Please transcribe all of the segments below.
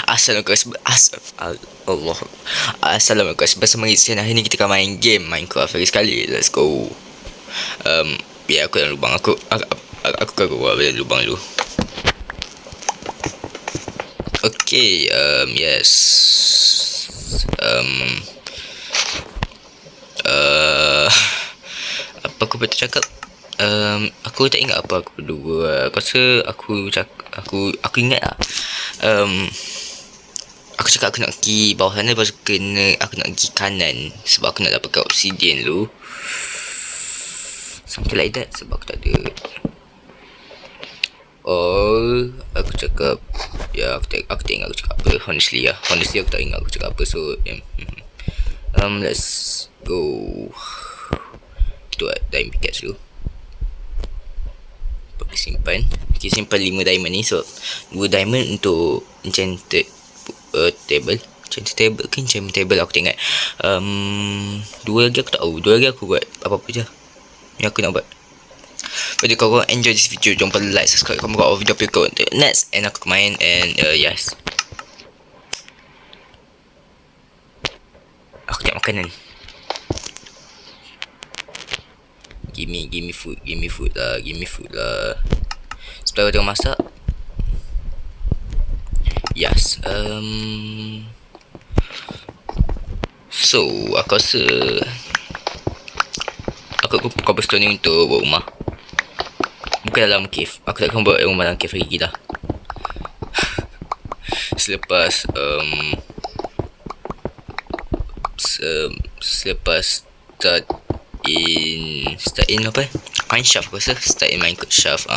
Assalamualaikum. Allah. Assalamualaikum. Bersama saya hari ni kita akan main game Minecraft lagi sekali. Let's go. Ya, aku dalam lubang. Aku keluar dari lubang dulu. Okay. Yes. Apa aku betul cakap? Aku tak ingat apa aku berdua. Aku rasa aku ingat lah. Aku cakap aku nak pergi bawah sana, lepas tu aku nak pergi kanan sebab aku nak dapatkan obsidian dulu. Something like that, sebab aku tak ada. Oh, aku cakap, ya, aku tak ingat aku cakap apa. Honestly aku tak ingat aku cakap apa. So let's go. Kita buat diamond pickaxe dulu. Kita simpan 5 diamond ni. So 2 diamond untuk enchanted table. Enchanted table ke enchantment table, aku tak ingat. 2 lagi aku tak tahu. 2 lagi aku buat apa-apa je yang aku nak buat. Jadi kalau korang enjoy this video, jangan lupa like, subscribe, komen kat video aku untuk next. And aku main. And yes, aku tak makanan. Give me food lah. Setelah aku tengok masak. Yes. So aku rasa aku cobblestone ni untuk buat rumah. Bukan dalam cave. Aku takkan buat rumah dalam cave lagi dah. Selepas start in apa? Mineshaft aku rasa. Start in Mineshaft.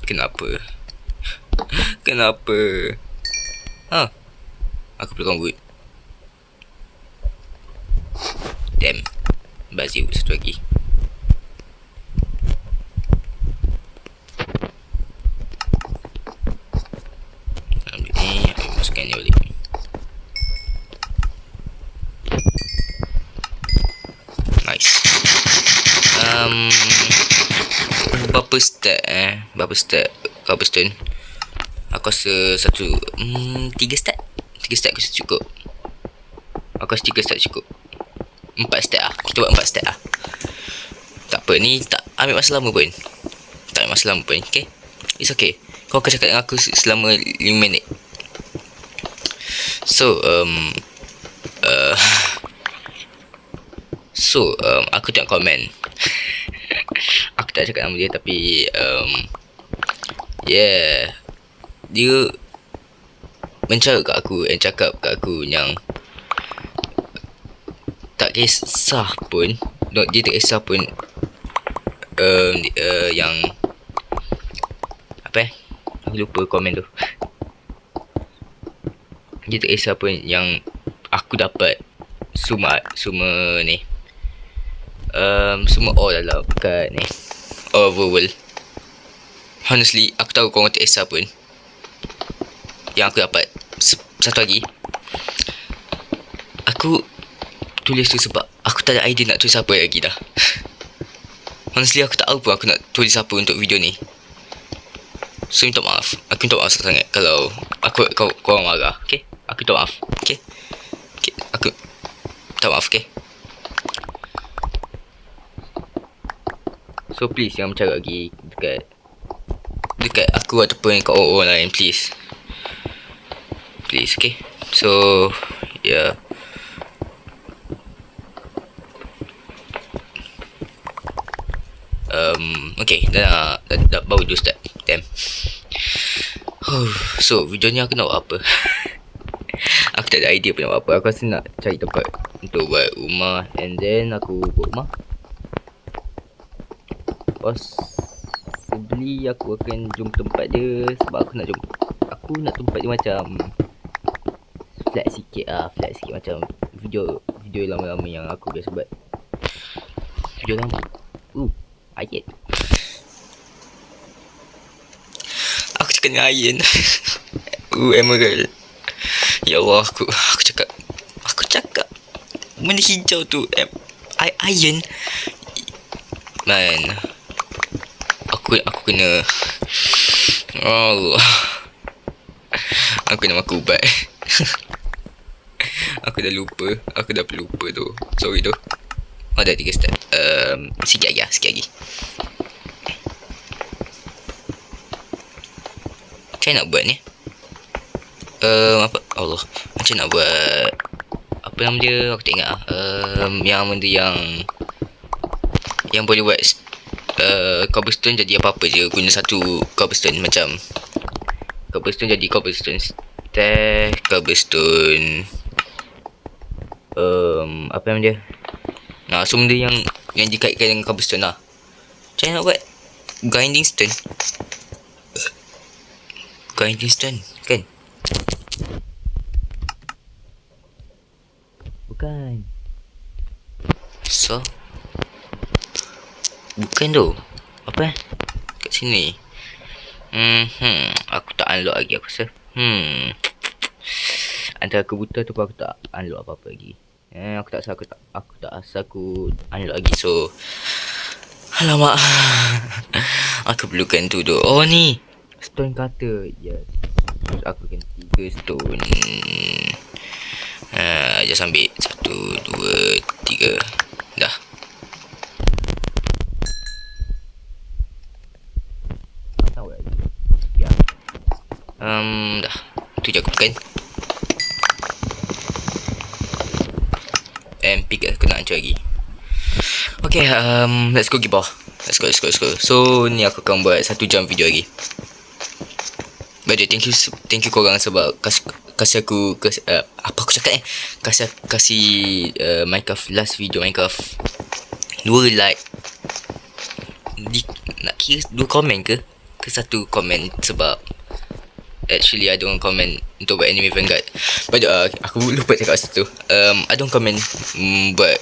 Kenapa? Aku pegang wood. Damn. Bazir wood satu lagi. Ambil ni, aku masukkan ni balik. Nice. Berapa stack cobblestone? Aku rasa 3 stack. 3 stack aku rasa cukup. Aku rasa 3 stack cukup. 4 stack lah. Kita buat 4 stack lah. Tak apa, ni tak ambil masa lama pun. Okay, it's okay. Kau akan cakap dengan aku selama 5 minit. So aku tengok komen. Aku tak cakap nama dia, tapi yeah, dia mencakap kat aku and cakap kat aku yang tak kisah pun, dia tak kisah pun yang apa aku lupa komen tu. Dia tak kisah pun yang aku dapat semua ni, semua all dalam kat ni overworld. Honestly, aku tahu korang tak kisah pun yang aku dapat. Satu lagi, aku tulis tu sebab aku tak ada idea nak tulis apa lagi dah. Honestly, aku tak tahu pun aku nak tulis apa untuk video ni. So minta maaf. Aku minta maaf sangat kalau korang marah. Okay, aku minta maaf. Okay, aku minta maaf. Okay, so please jangan bercakap lagi dekat aku ataupun kat orang lain, please, okay. So yeah, okay, dah baru 2 step. Damn. So video ni aku nak buat apa? Aku tak ada idea pun nak buat apa. Aku rasa nak cari tempat untuk buat rumah, and then aku buat rumah. Possibly aku akan jumpa tempat dia, sebab aku nak tempat dia macam flat sikit macam video lama-lama yang aku biasa buat. Video lama. Ayat. Aku cakap dengan Ayin. Emerald. Ya Allah, aku cakap benda hijau tu. iron. Man, aku kena, Allah, aku kena makan ubat. Aku dah lupa tu. Sorry tu. Oh, dah 3 step. Sikit lagi. Macam nak buat ni? Apa? Allah. Macam nak buat, apa nama dia? Aku tak ingat lah. Yang benda yang boleh buat cobblestone jadi apa-apa je. Guna satu cobblestone. Macam cobblestone jadi cobblestone stack, cobblestone, apa nama dia? Nah, so benda yang dikaitkan dengan cobblestone lah. Macam mana nak buat? Grinding stone kan? Bukan. So bukan tu. Apa? Kat sini. Aku tak unlock lagi, aku rasa. Antara aku buta tu aku tak unlock apa-apa lagi. Aku tak rasa aku unlock lagi. So, alamak. Aku perlukan tu tu. Oh ni, stone cutter. Yes. Aku kena 3 stone. Just ambil 1, 2, 3. Dah. Tahu lagi. Ya. Dah. Tu je aku pakai. Pick aku nak hancur lagi. Okay, let's go Gibah. Let's go. So, ni aku akan buat 1 jam video lagi. By the way, thank you korang sebab kasih aku apa aku cakap kasih Minecraft last video Minecraft 2 like. Nak kira 2 komen ke 1 komen, sebab actually ada orang komen untuk buat anime Vanguard. But aku lupa cakap situ. ada orang komen buat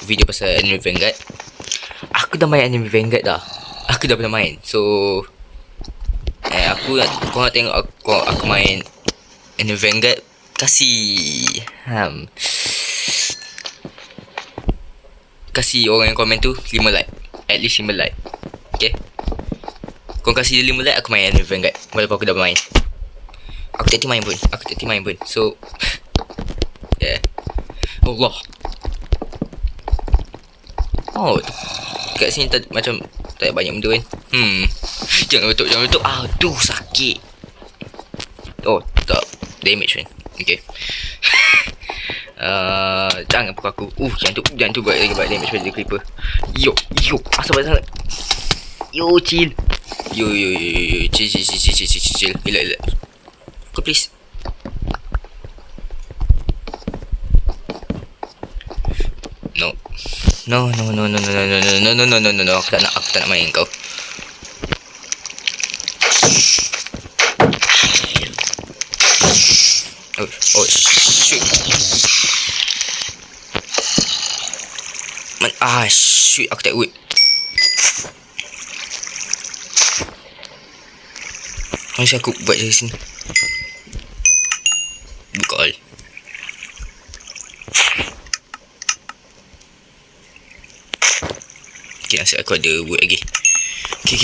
video pasal anime Vanguard. Aku dah main anime Vanguard dah. Aku dah pernah main. So kau nak tengok aku main anime Vanguard, kasih orang yang komen tu 5 like. At least 5 like. Okay, kau kasih 5 like, aku main anime Vanguard. Walaupun aku dah main. Aku tak main pun. So yeah. Allah. Oh, kat sini macam tak banyak benda kan. Jangan betul. Aduh, sakit. Oh, tak damage kan. Okay. Jangan pukul aku. Jangan tu buat damage pada creeper. Yo, asal banyak sangat. Yo, chill. Yo, chill. Relax. Go please. No. Aku tak nak main kau. Oh shoot. Shoot, aku tak wood. Macam aku buat dari sini. Buka all. Okay, asyik aku ada wood lagi. Okay.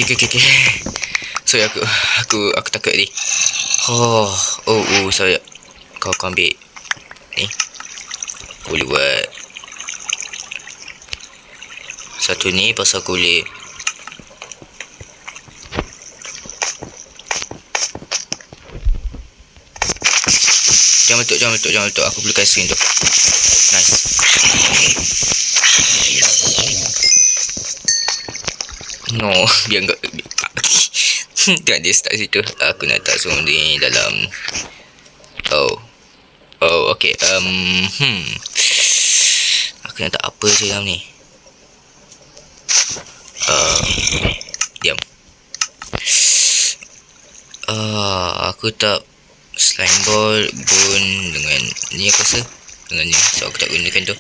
Sorry, aku takut tadi. Oh, sorry. Kau ambil ni. Boleh buat satu ni, pasal aku boleh Jangan letak. Aku perlukan screen tu. Nice. No, biar enggak. Jangan dia start situ. Aku nak letak semua ni dalam. Oh, okay. Aku nak letak apa je dalam ni. Diam. Aku tak slime ball bone dengan ni, aku rasa dengan ni. So aku tak gunakan tu.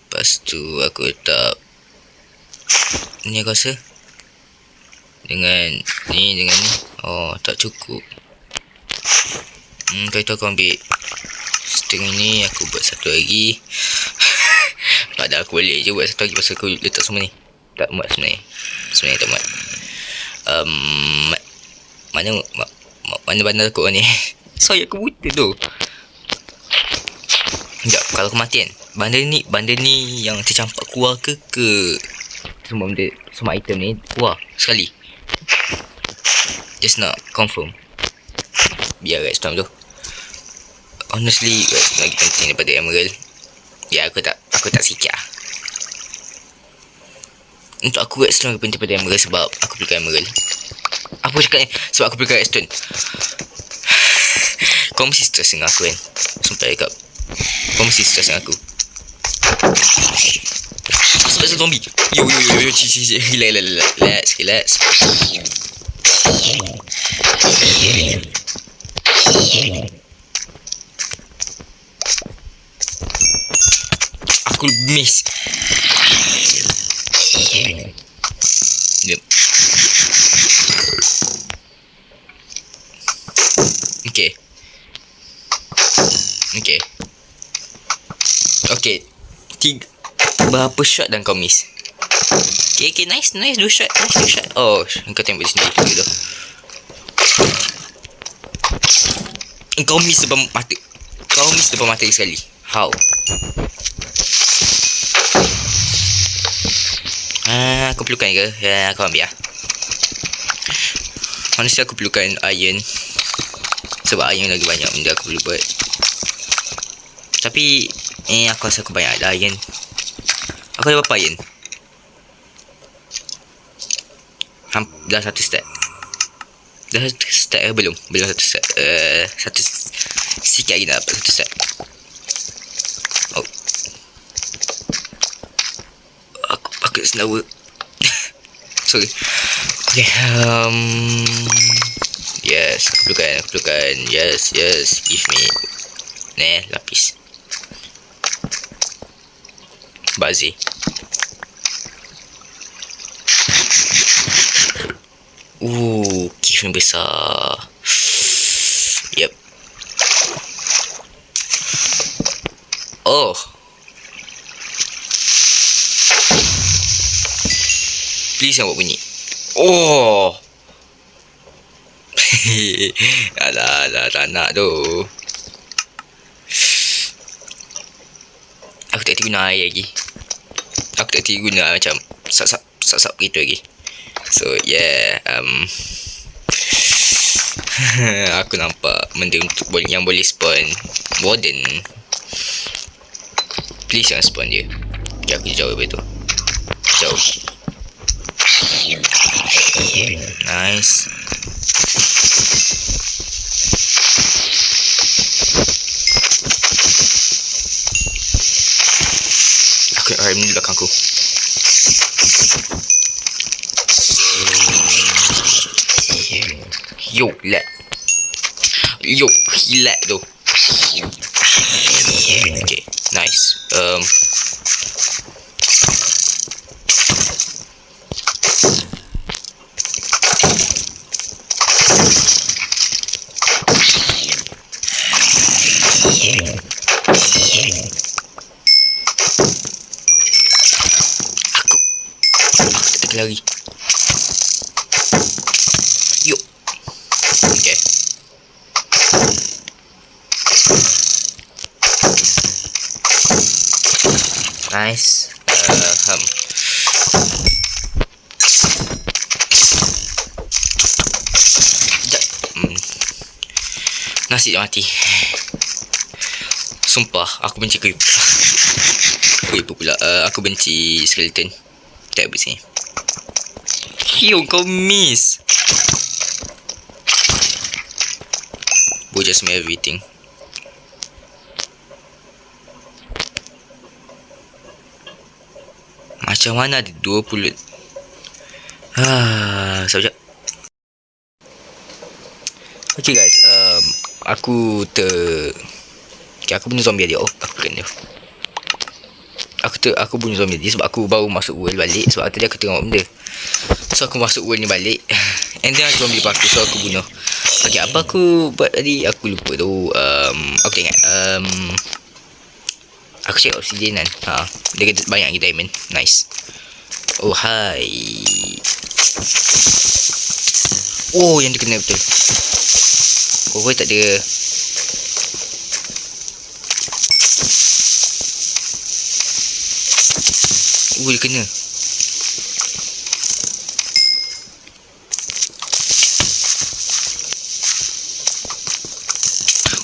Lepas tu aku tak ni, aku rasa dengan ni. Oh, tak cukup. Kali tu aku ambil string ni aku buat satu lagi. Padahal aku boleh je buat satu lagi pasal aku letak semua ni. Tak muat sebenarnya. Sebenarnya tak muat. Mana bandar aku ni? Saya aku buta tu. Sekejap, kalau aku mati kan, benda ni yang tercampak keluar ke semua benda, semua item ni keluar sekali. Just nak confirm. Biar redstone tu. Honestly, redstone lagi penting daripada emerald. Ya, aku tak sikit lah. Untuk aku redstone lagi penting daripada emerald sebab aku belikan emerald. Apa cakap ni? Sebab aku belikan redstone. Kau mesti stress dengan aku kan? Sumpah cakap. Kau mesti stress dengan aku. Sebab tu zombie. Yo. Relax. Aku miss. Yep. Okay. Berapa shot dan kau miss? Okay, nice 2 shot. Oh, kau tembak di sini dulu. Kau miss depan mata sekali. How? Aku perlukan ke? Ya, aku ambil lah. Honestly aku perlukan iron. Sebab iron lagi banyak benda aku perlu buat. Tapi aku rasa aku banyak dah iron. Aku ada berapa iron? Dah 1 stack. Dah 1 stack ke belum? Belum 1 stack. Sikit lagi nak dapat 1 stack. Oh. Aku pakai senawa. Sorry. Okay, yes, aku perlukan. Yes, give me. Lapis. Bazi. Kif yang besar. Yep. Oh. Please jangan buat bunyi. Oh. Alah, tak nak tu. Aku tak guna air lagi. Aku tak guna macam sap gitu lagi. So yeah, aku nampak benda untuk yang boleh spawn warden. Please jangan spawn dia. Okay, aku jauh daripada tu. Jauh. Nice. Aku nak rem di belakangku. Yo, hilat tu. Okay, nice. Aku tak lari. Yo. Okay. Nice. Nasi dah mati. Sumpah, aku benci creeper. Creeper pula. Aku benci skeleton. Tak habis ni. Yo, kau miss. Bo just made everything. Macam mana ada 20? Sekejap. Okay guys, aku bunuh zombie dia. Aku kena. Aku bunuh zombie dia sebab aku baru masuk world balik. Sebab tadi aku tengok benda. So aku masuk world ni balik. And then zombie lepas aku, so aku bunuh. Okay, apa aku buat tadi? Aku lupa tu. Aku tak ingat. Aku cek obsidian kan. Dia kata banyak lagi diamond. Nice. Oh, hai. Oh, yang dia kena betul. Oh, tak ada. Oh, dia kena.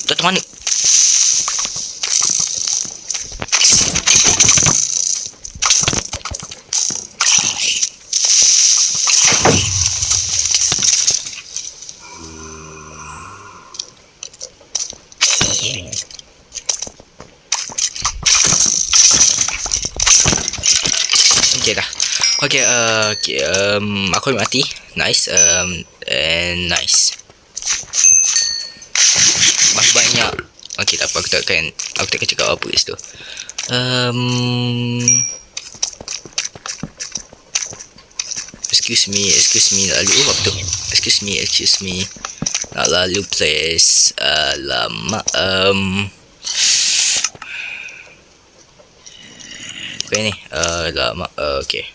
Tak tahu mana. Okay dah. Okay, aku mati. Nice. And nice. Masih banyak. Okay, tak apa. Aku takkan cakap apa kat situ. Excuse me. Nak lalu. Oh, apa tu? Excuse me. Nak lalu, please. Lama. Apa ni? Lama. Okay.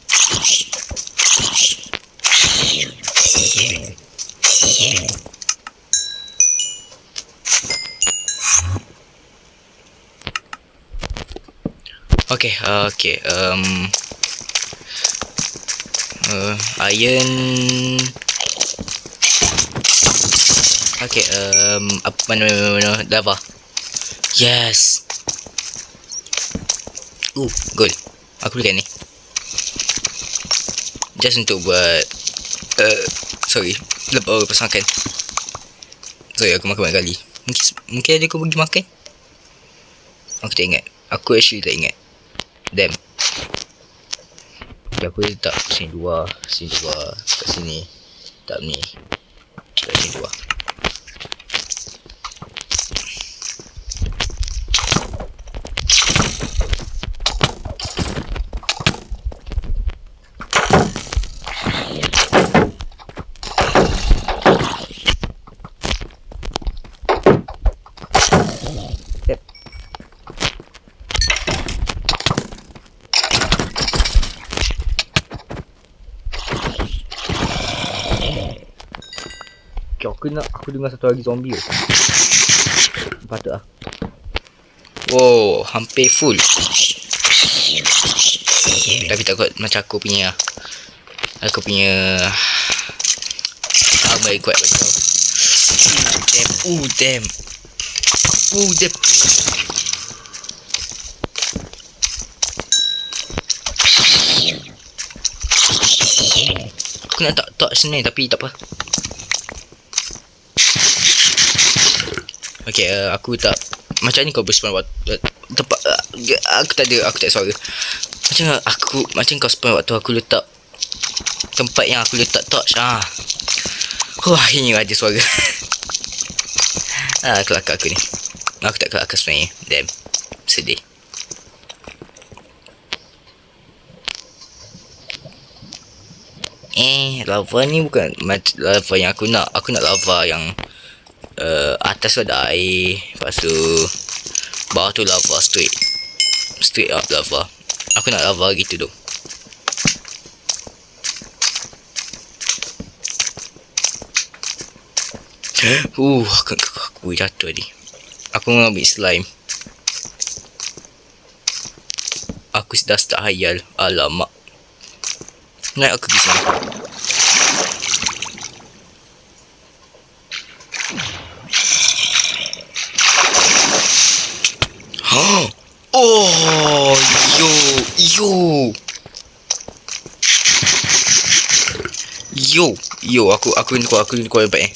Okay. Iron. Okay, apa mana lava. Yes. Gold. Aku belikan ni. Just untuk buat sorry, lepas makan. Sorry, aku makan banyak kali. Mungkin ada aku pergi makan. Aku tak ingat. Aku actually tak ingat. Damn. Okay, aku letak sini dua. Kat sini. Tak ni. Kat sini dua. Aku dengar satu lagi zombie. Patut lah. Wow, hampir full. Tapi takut macam aku punya armor kuat bagi kau. Damn. Aku nak tak sebenarnya, tapi tak apa. Okay, aku tak. Macam ni kau berspawn tempat. Aku tak suara. Macam kau spawn waktu aku letak tempat yang aku letak torch. Wah, ini ada suara. Kelakar aku ni. Aku tak kelakar sebenarnya. Damn. Sedih. Lava ni bukan lava yang aku nak. Aku nak lava yang atas tu ada air. Lepas tu bawah tu lava straight up lava. Aku nak lava gitu tu. Aku jatuh tadi. Aku mengambil slime. Aku dah start hayal. Alamak. Naik aku pergi sini. Oh, yo, aku kena keluar tempat ni.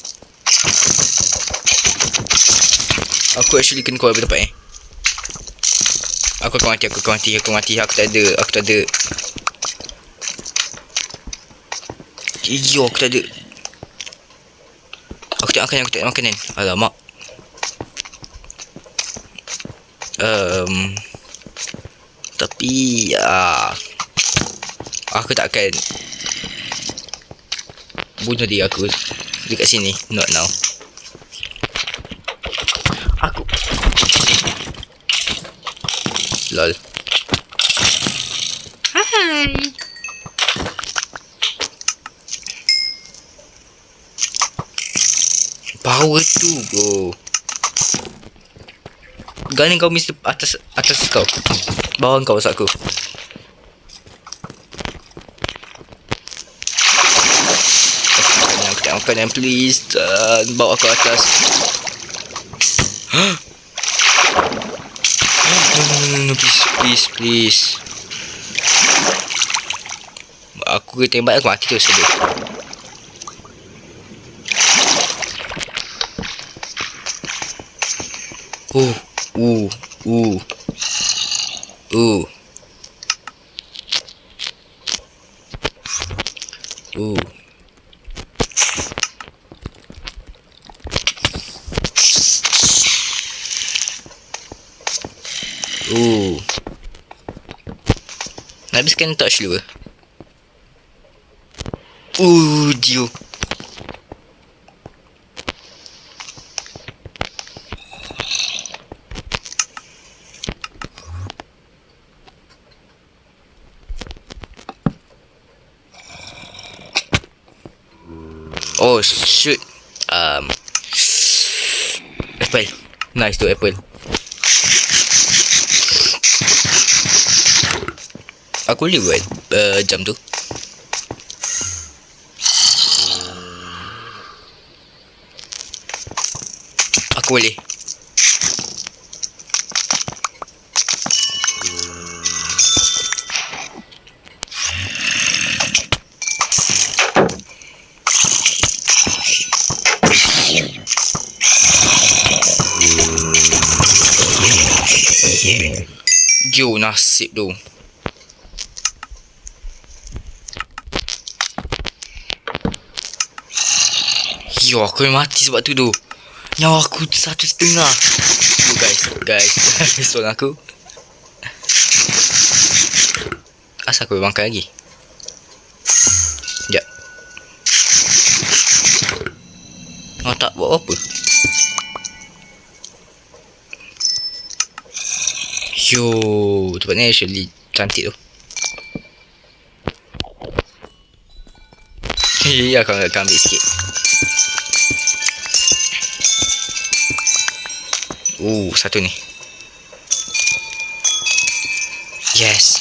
Aku actually kena keluar tempat ni. Aku akan mati. Aku tak ada. Yo, aku tak ada. Aku tak nak makan kan. Alamak. Tapi aku tak akan bunuh diri aku dekat sini. Not now. Aku lol. Hai. Power tu bro. Gun kau mesti atas kau. Bawah kau pasal aku. Makanan please. Bawa aku atas. No, please. Aku tembak aku mati terus saja. Nak habiskan touch dulu. Dio. Oh shoot. Apple. Nice tu apple. Aku boleh buat jam tu. Aku boleh. Yo, nasib tu. Yo, aku mati sebab tu tu. Nyawa aku 1.5. Guys. Tolong aku. Asal aku bangkai lagi. Sekejap. Oh, tak buat apa. Yo, tempat ni actually cantik tu. Aku akan ambil sikit. Satu ni. Yes.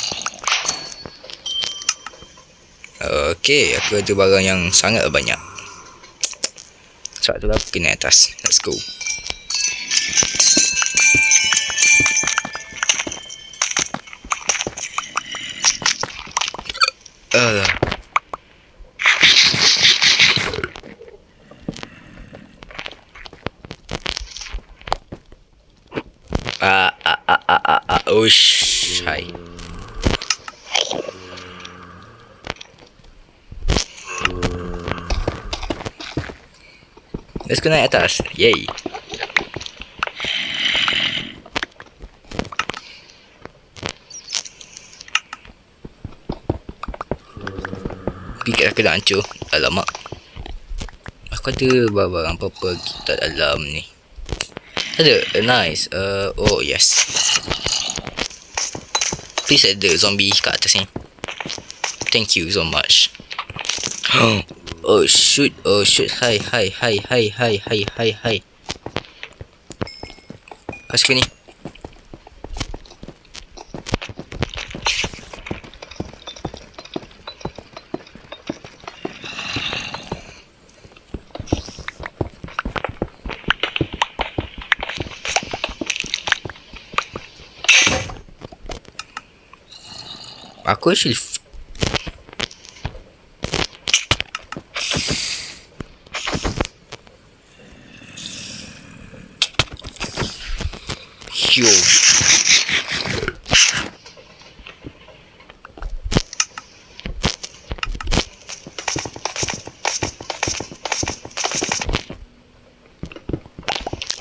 Okay, aku ada barang yang sangat banyak. Sebab tu lah aku kena atas. Let's go. Hai. Let's go naik atas. Yay. Pikir aku dah hancur. Alamak. Aku ada barang apa-apa kita dalam ni. Ada. Nice. Oh yes. Please ada zombie kat atas ni. Thank you so much. Oh shoot. Hai. Kau suka ni? Aku actually yo.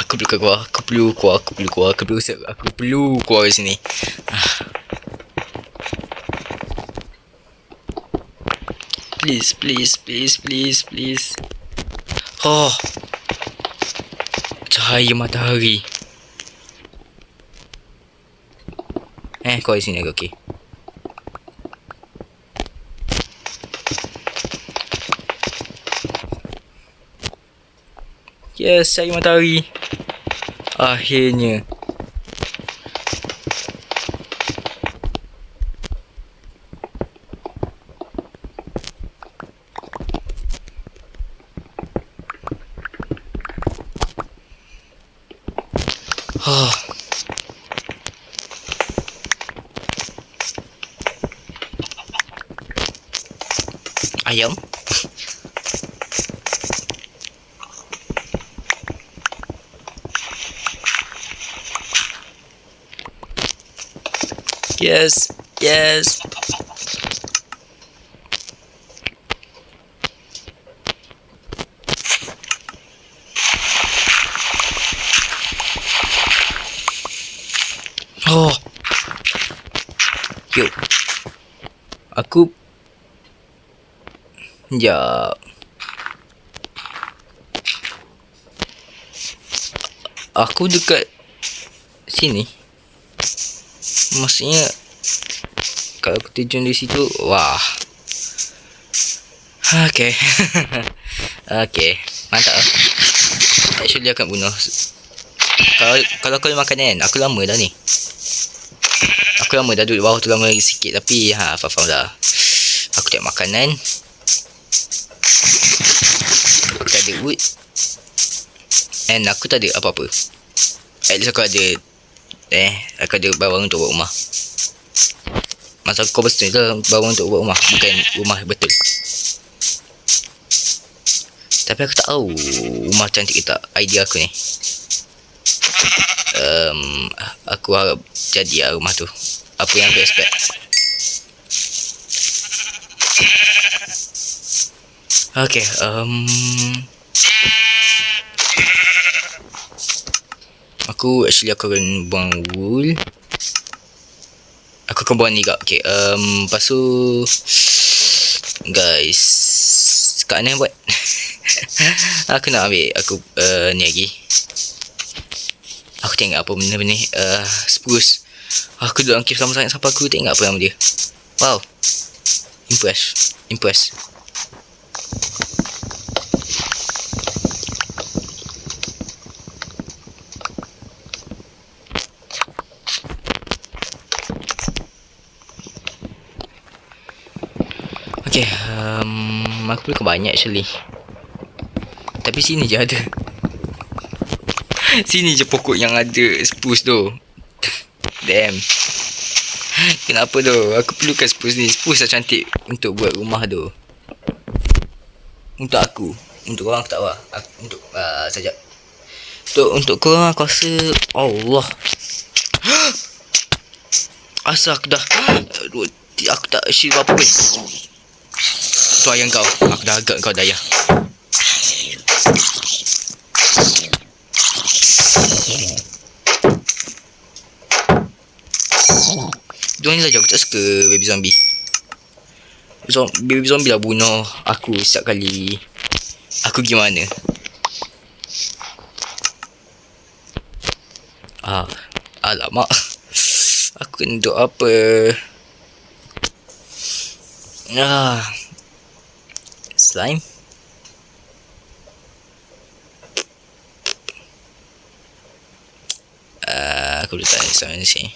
Aku perlu keluar dari sini. please. Oh, cahaya matahari. Kau di sini ke? Okay. Yes, cahaya matahari. Akhirnya. Ayam. Yes. Oh. Yo. Aku. Sekejap. Aku dekat sini. Maksudnya kalau aku terjun di situ, wah. Okay. Okay, mantap. Actually akan bunuh. Kalau kau makan kan, aku lama dah ni. Aku lama dah duduk bawah tu lama sikit, tapi faham dah. Aku tak makanan. Aku tak ada wood. And aku tak ada apa-apa. At least aku ada barang untuk buat rumah. Masa kau betul lah barang untuk buat rumah, bukan rumah betul. Tapi aku tak tahu rumah cantik ke tak, idea aku ni. Aku harap jadi rumah tu. Apa yang aku expect. Okay, aku akan buang wool. Aku akan buang ni kak. Okay, lepas tu guys, kat mana yang buat? Aku nak ambil ni lagi. Aku tengok apa benda-benda ni. Spruce. Aku duduk dalam cave sama sangat sampai aku tengok apa nama dia. Wow, impress. Okay, aku perlukan banyak actually. Tapi sini je ada. Sini je pokok yang ada spruce tu. Damn. Kenapa tu? Aku perlukan spruce ni. Spruce dah cantik untuk buat rumah tu. Untuk aku. Untuk korang aku tak tahu lah. Untuk saja. Untuk korang aku rasa Allah. Asal aku dah aku tak shield apa pun. Tu ayam kau. Aku dah agak kau daya. Diorang ni saja aku tak suka baby zombie. Baby zombie lah bunuh aku setiap kali aku gimana. Alamak. Aku kena duduk apa? Slime. Aku letak slime di sini.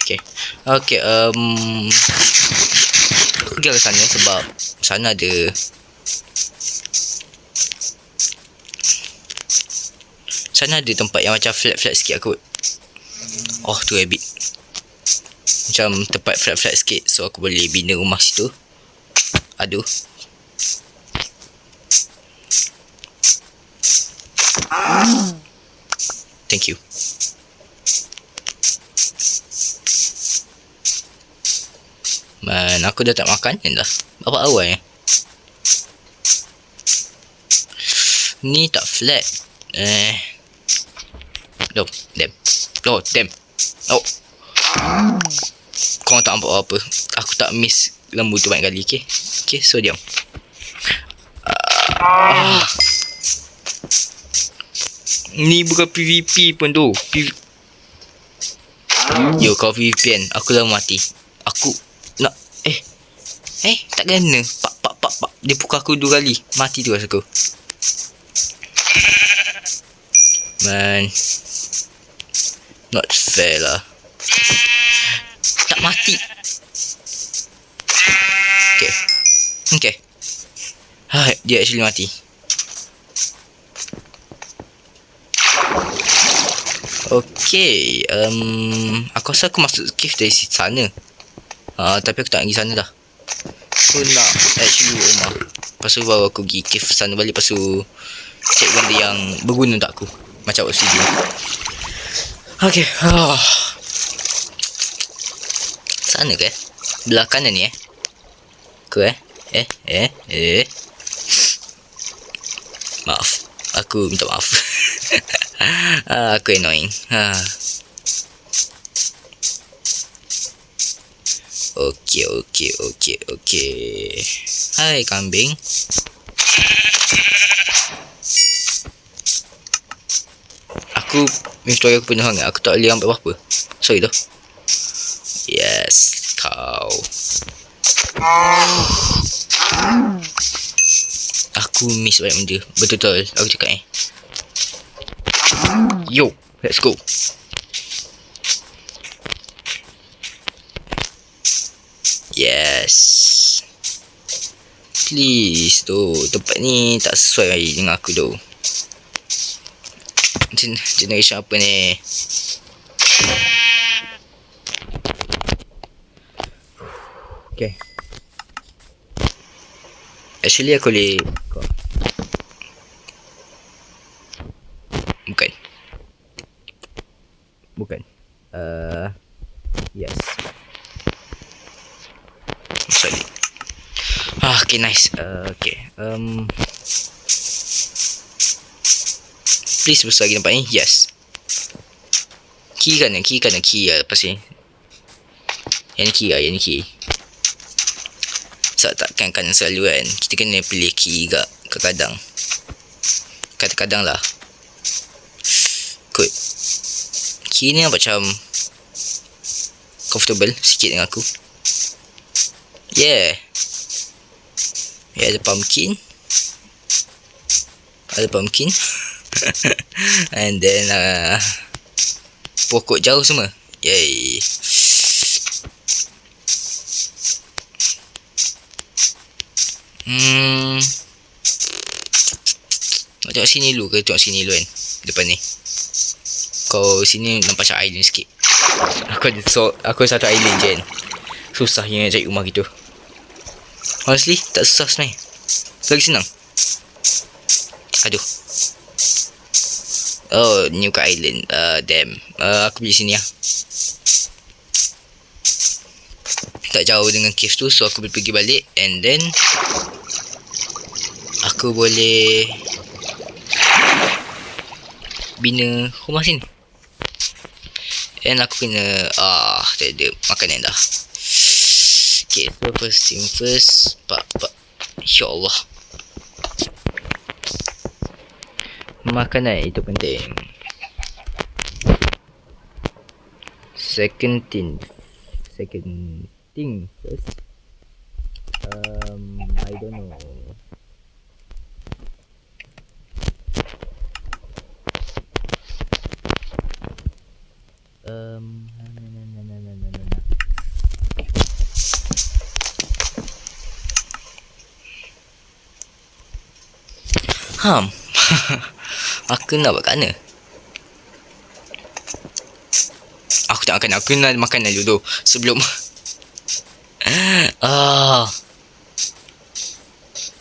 Okay, aku pergi ke sana sebab sana ada tempat yang macam flat sikit aku. Oh, tu rabbit. Macam tempat flat sikit, so aku boleh bina rumah situ. Aduh. Thank you. Man, aku dah tak makan dah. Berapa awal ya? Ni tak flat. Damn. Oh. Korang tak nampak apa. Aku tak miss lembu tu banyak kali. Okay. Okay, so diam. Ni bukan PVP pun tu. Yo, kau PVP kan. Aku dah mati. Aku nak tak kena. Pak. Dia pukul aku 2 kali. Mati tu rasa aku. Man, not fair lah. Tak mati. Okay. Dia actually mati. Okay, aku rasa aku masuk cave dari sana. Tapi aku tak pergi sana dah. Aku nak actually rumah. Lepas tu baru aku pergi cave sana balik. Lepas tu cek benda yang berguna untuk aku, macam obsidian. Okay. Sana ke? Belah kanan ni Ke Maaf. Aku minta maaf. Aku annoying. Okay. Hai kambing. Aku inventory aku penuh sangat. Aku tak boleh ambil apa-apa. Sorry tu. Yes, kau. Aku miss banyak benda. Betul-betul aku cakap Yo, let's go. Yes. Please tu. Tempat ni tak sesuai dengan aku tu. Generation apa ni? Okay. Actually aku boleh Bukan. Yes. Sorry. Okay, nice. Okay. Please besar lagi nampak ni. Yes. Kiri kanan. Lepas ni. Yang ni kiri. Sebab takkan kanan selalu kan. Kita kena pilih kiri juga. Kadang-kadang lah. Good. Kiri ni macam comfortable sikit dengan aku. Yeah, ada pumpkin. And then pokok jauh semua. Yay. Tengok sini dulu ke? Tengok sini dulu kan. Depan ni. Kau sini nampak macam island sikit. Aku satu island je kan. Susahnya cari rumah gitu. Honestly, tak susah sebenarnya. Lagi senang. Aduh. Oh, new kat island. Damn. Aku pergi sini lah. Tak jauh dengan cave tu, so aku boleh pergi balik. And then aku boleh bina rumah sini. And aku kena tak ada makanan dah. Okay, so first thing first. Pak InsyaAllah. Makanan itu penting. Second thing first. I don't know. Aku nak buat kat mana? Aku tak makan. Aku nak makan dulu sebelum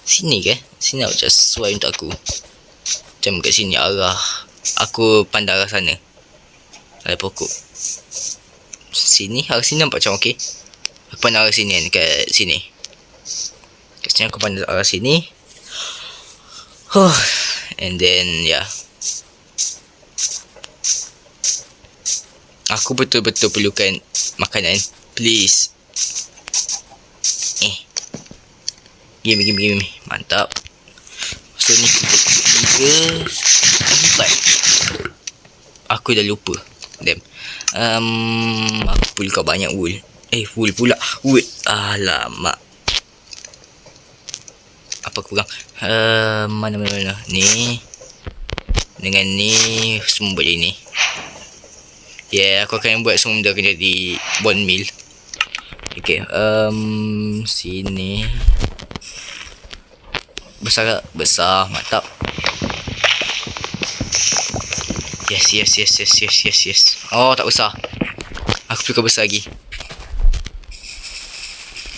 sini ke? Sini macam sesuai untuk aku. Macam kat sini arah. Aku pandang arah sana. Ada pokok. Arah sini nampak macam okey. Aku pandang arah sini kan. Kat sini. Kat sini aku pandang arah sini. And then yeah. Aku betul-betul perlukan makanan. Please. Gimme. Mantap. So ni 3, 4. Aku dah lupa. Damn. Aku perlukan banyak wool. Wool pula. Wool. Alamak. Apa kurang? Mana. Ni. Dengan ni. Semua buat jadi ni. Aku akan buat semua benda akan jadi bone meal. Okay. Sini. Besar. Mantap. Yes. Oh, tak besar. Aku perlukan besar lagi.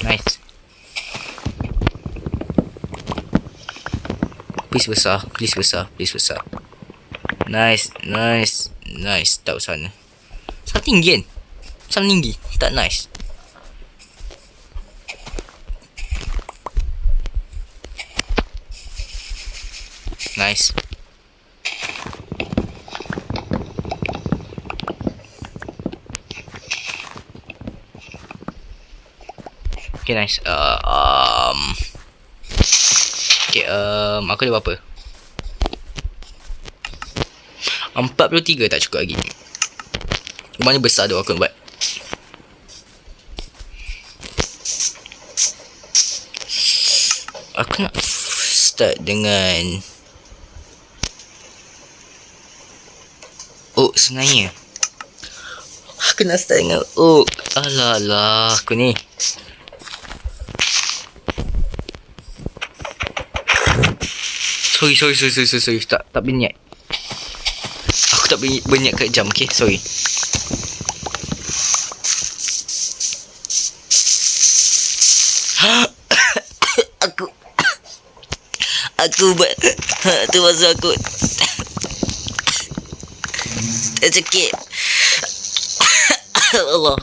Nice. Please besar. Nice. Tak sana. Sangat tinggi kan? Sangat tinggi. Tak nice. Nice. Okay, nice. Okay, aku ada berapa? 43 tak cukup lagi. Mana besar tu aku nak buat. Aku nak start dengan oak sebenarnya. Aku nak start dengan oak. Alah aku ni. Sorry. Tak berniat. Aku tak berniat kat jam, okay? Sorry. Aku buat tu masa aku tercekik. Allah.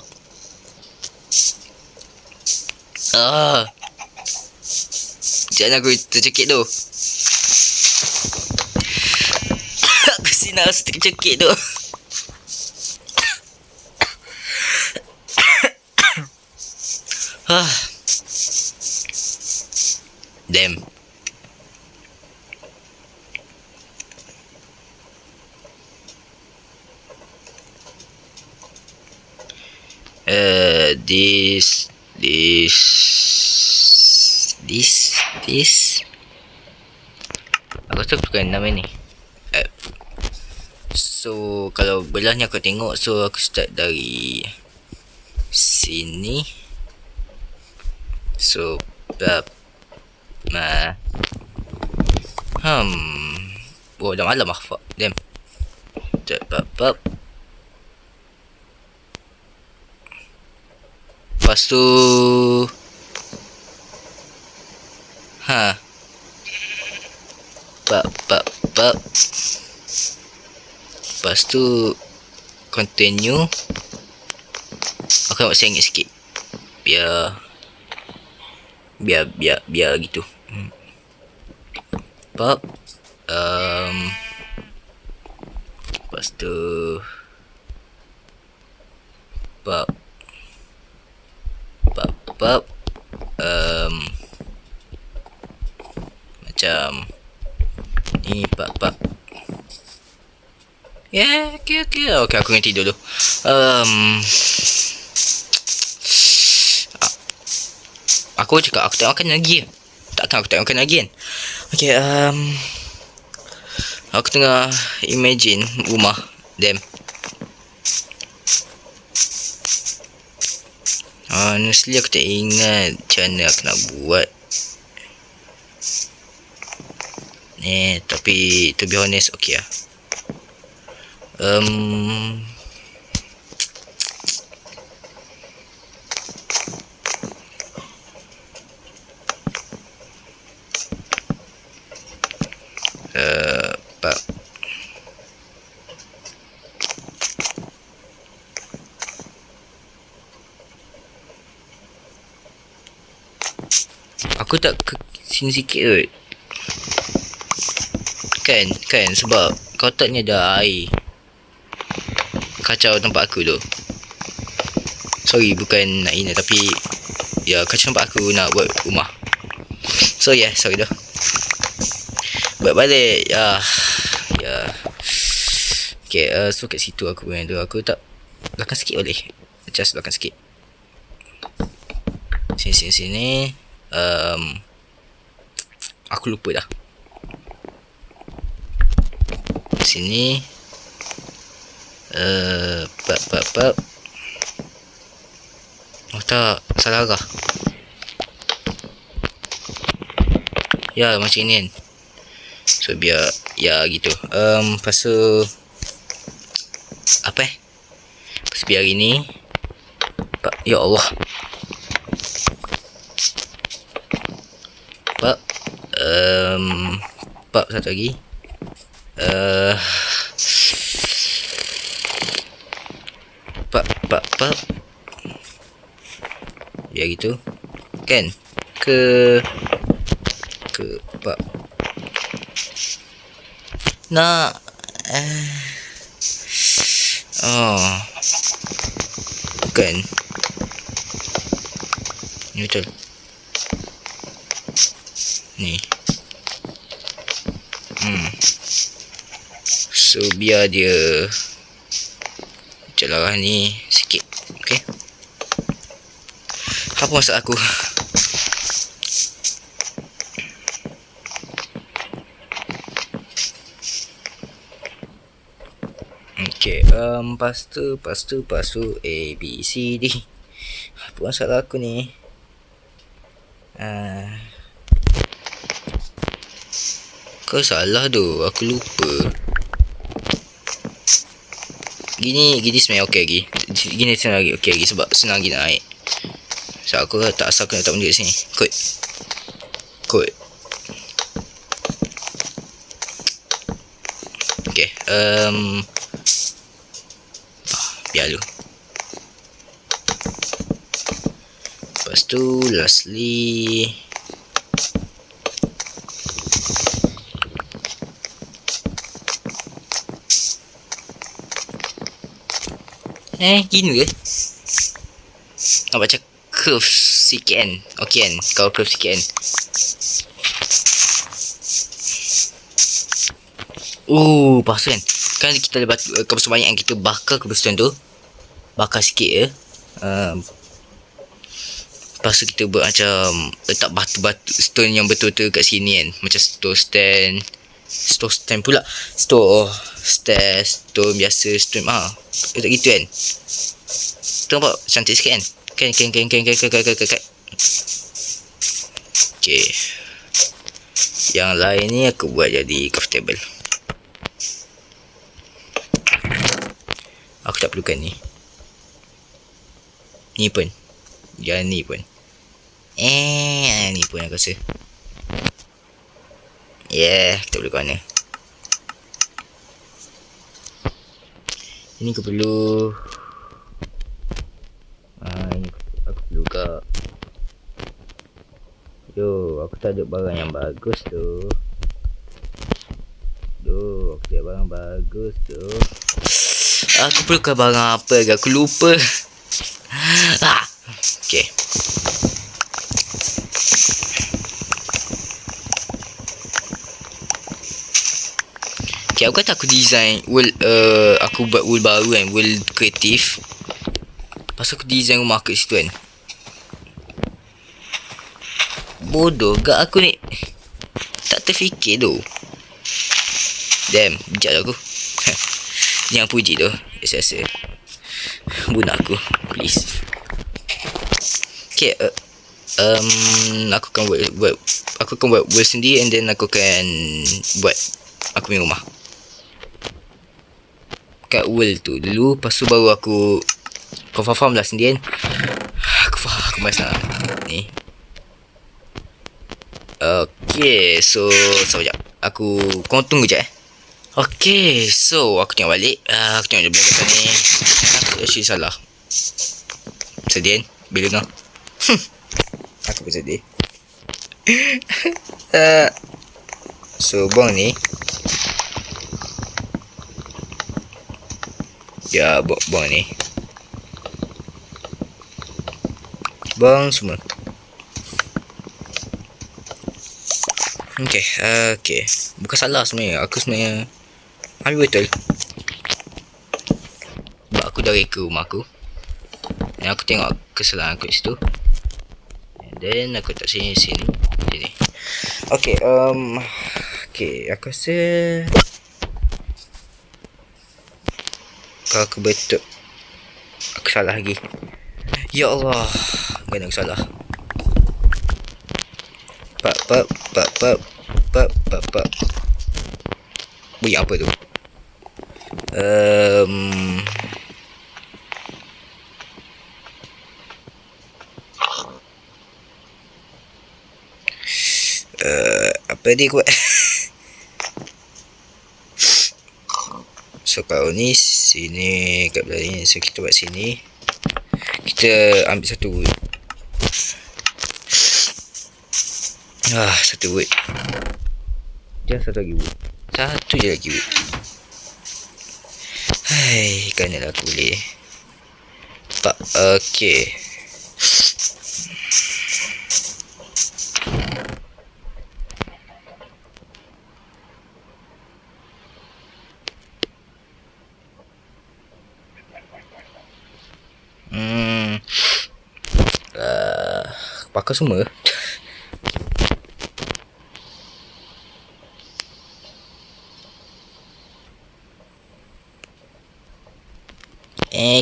Jangan aku tercekik tu. Aku sinar tercekik tu. Damn. This. Aku rasa aku suka nama ni. So kalau belah ni aku tengok. So aku start dari sini. So oh dah malam lah. Damn. Lepas tu lepas tu continue. Aku nak buat sengit sikit. Biar gitu. Lepas tu macam ni okay, aku nak tidur dulu. Aku cakap aku tak makan lagi. Takkan aku tak makan lagi kan. Okay, aku tengah imagine rumah. Damn. Honestly aku tak ingat macam mana aku nak buat. Tapi to be honest okay lah. Aku tak ke sini sikit kot. Kan sebab kotak ni ada air. kacau tempat aku tu. Sorry, bukan nak ini, tapi ya, kacau tempat aku nak buat rumah. So yeah, sorry dah. Buat balik. Okay, so kat situ aku punya tu. Aku tak belakang sikit boleh. Just belakang sikit. Sini. Aku lupa dah. Sini. Pap. Oh tak, salah arah. Ya, macam ni kan. So biar, ya gitu. Lepas tu apa lepas tu biar ini. Ya Allah. Pak satu lagi. Pak. Biar gitu. Kan? Ke Pak. Nak bukan. Ni betul. Ni. So biar dia celah ni sikit. Okay. Apa maksud aku? Okay, lepas tu A, B, C, D. Apa masalah aku ni? Kau salah tu, aku lupa. Gini sebenarnya okey lagi. Gini senang lagi okey lagi sebab senang lagi nak naik. So aku tak asal kena letak benda kat sini. Kod. Okay, biar dulu. Lepas tu lastly gini ke? Nak baca curve sikit kan? Okay kan? Kau curve sikit kan? Pasal kan kita ada kebanyakan yang kita bakar kebetulan tu. Bakar sikit je. Lepas tu kita buat macam letak batu-batu stone yang betul-betul kat sini kan. Macam stone stand pula. Stone biasa, stone letak gitu kan. Tu nampak cantik sikit kan? Kan. Okay. Yang lain ni aku buat jadi coffee table. Aku tak perlukan ni. Ni pun. Jangan ni pun. Ni pun aku rasa. Kita perlukan ni. Ini aku perlu. Ini aku perlu kak. Aku tak ada barang yang bagus tu. Aku tak ada barang bagus tu. Aku perlukan barang apa lagi? Aku lupa. Okay. Okay, aku kata aku design world, aku buat world baru kan, world kreatif. Lepas aku design rumah kat situ kan. Bodoh gak aku ni. Tak terfikir tu. Damn, bijak aku. Jangan puji tu. Biasa. Bunuh aku, please. Okay, aku akan buat world sendiri, and then aku akan buat aku punya rumah kat world tu dulu. Lepas tu baru aku kau faham lah sendiri kan. Aku malas nak ni. Okay, so sekejap. Kau tunggu je Okay, so aku tengok balik. Aku tengok dia biar kata ni. Aku actually salah. Sedih kan? Bila kau? Aku pun sedih. So, bong ni. Ya, buang ni. Buang semua. Okay. Bukan salah sebenarnya. Aku sebenarnya ambil betul. Sebab aku dah reka rumah aku. Dan aku tengok kesalahan aku kat situ. And then aku tak sini. Okay, aku rasa kalau aku betul, aku salah lagi. Ya Allah, kena aku salah. Pak. Wih, apa tu? Apa dia buat? So kalau ni sini kat belah ni, so kita buat sini. Kita ambil satu wood. Satu wood. Just satu lagi wood. Satu je lagi wood. Hai, kena lah aku boleh. Tak, okay. Pakai semua.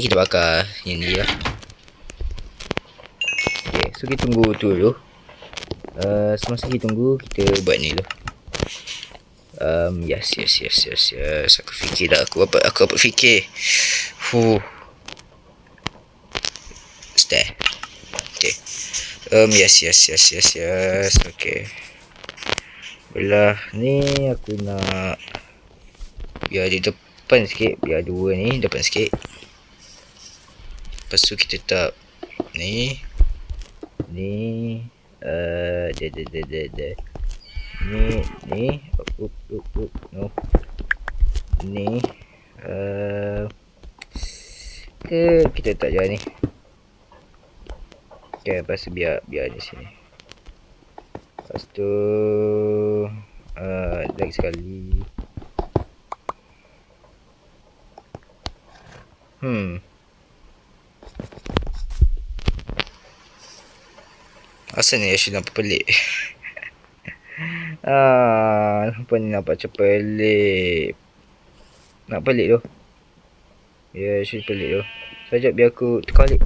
Kita bakar ini lah. Okay, so kita tunggu tu dulu. Semasa kita tunggu, kita buat ni dulu. Yes. Aku fikir dah. Aku apa fikir. Stay. Okay. Yes. Okay. Belah ni aku nak biar di depan sikit. Biar dua ni depan sikit. Lepas tu kita tak ni. Ni no. Ni kita tak jalan ni. Okay, lepas tu biar di sini. Lepas tu lagi sekali. Asal ni Asyik nampak pelik. Nampak ni nampak macam pelik. Nak pelik tu. Ya, Asyik pelik tu. Sekejap biar aku tukar balik.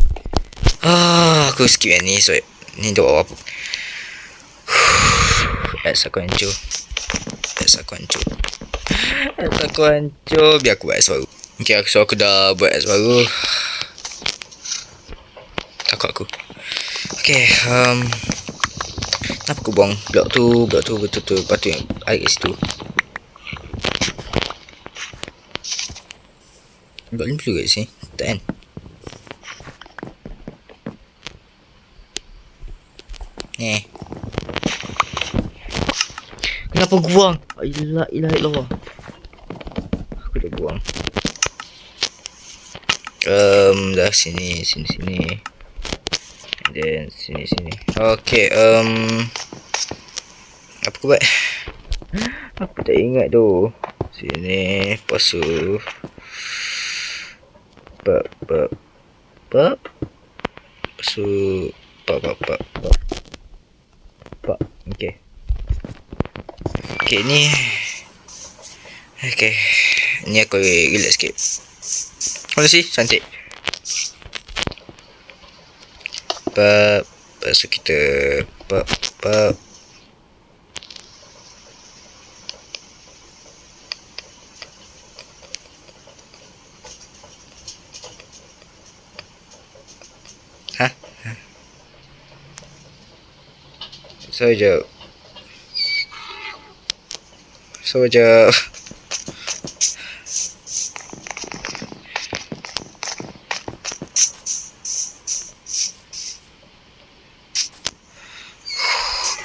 Aku skip yang ni. So ni untuk apa. As aku hancur. Biar aku buat as baru. Okay, so aku dah buat as baru. Takut aku. Okay, kenapa aku buang blok tu betul-betul patut air kat situ. Blok ni perlu kat sini? Tak kan? Kenapa aku buang? Ilah aku dah buang. Dah sini. And then sini. Okay, apa aku buat? Aku tak ingat tu. Sini, lepas tu Lepas tu Pak. Okay, ni. Okay, ni aku relax sikit. Mana sih? Cantik. Lepas tu kita So je.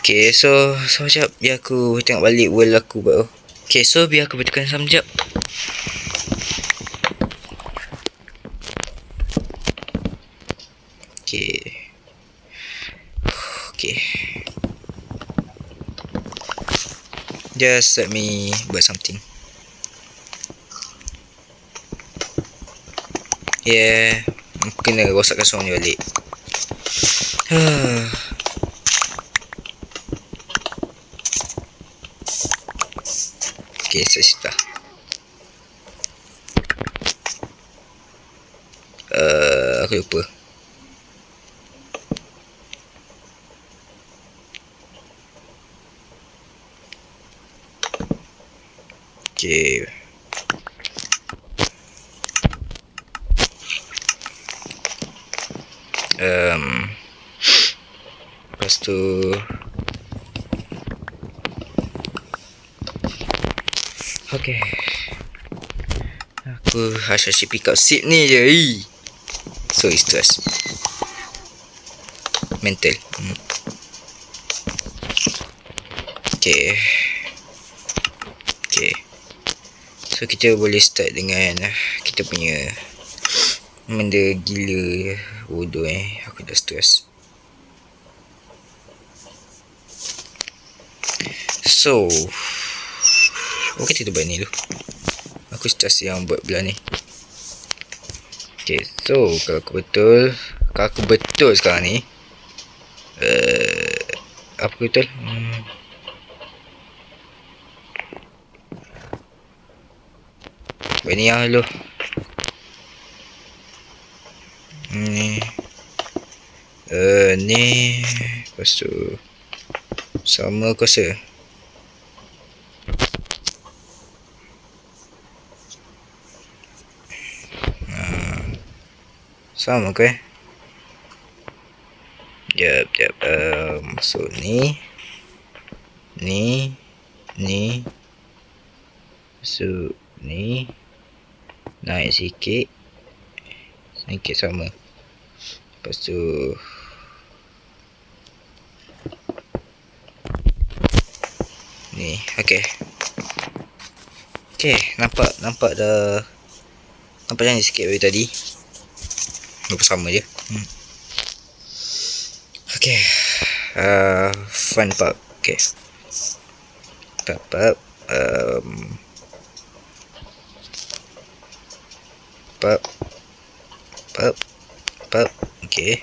Okay, so sekejap biar aku tengok balik world aku baru. Okay, so biar aku betulkan sekejap. Okay. Just let me buat something. Yeah, kena rosakkan sound ni balik. Okay, saya sudah. Aku lupa. Okay. Lepas tu okay. Aku asyik pick up sip ni je. So stress. Mental. Okay. Okay. So kita boleh start dengan kita punya benda gila bodoh aku dah stress. So okay, kita buat ni dulu. Aku stress yang buat belah ni. Okay, so kalau aku betul sekarang ni apa betul? Buat ni yang dulu. Ni lepas tu sama aku rasa. Sama ke? Jap. So ni. So ni naik sikit sama. Lepas tu ni. Okay, nampak dah. Nampak jangan sikit dari tadi. Nampak sama je. Okay. Fun part. Okay. Pap. Okay.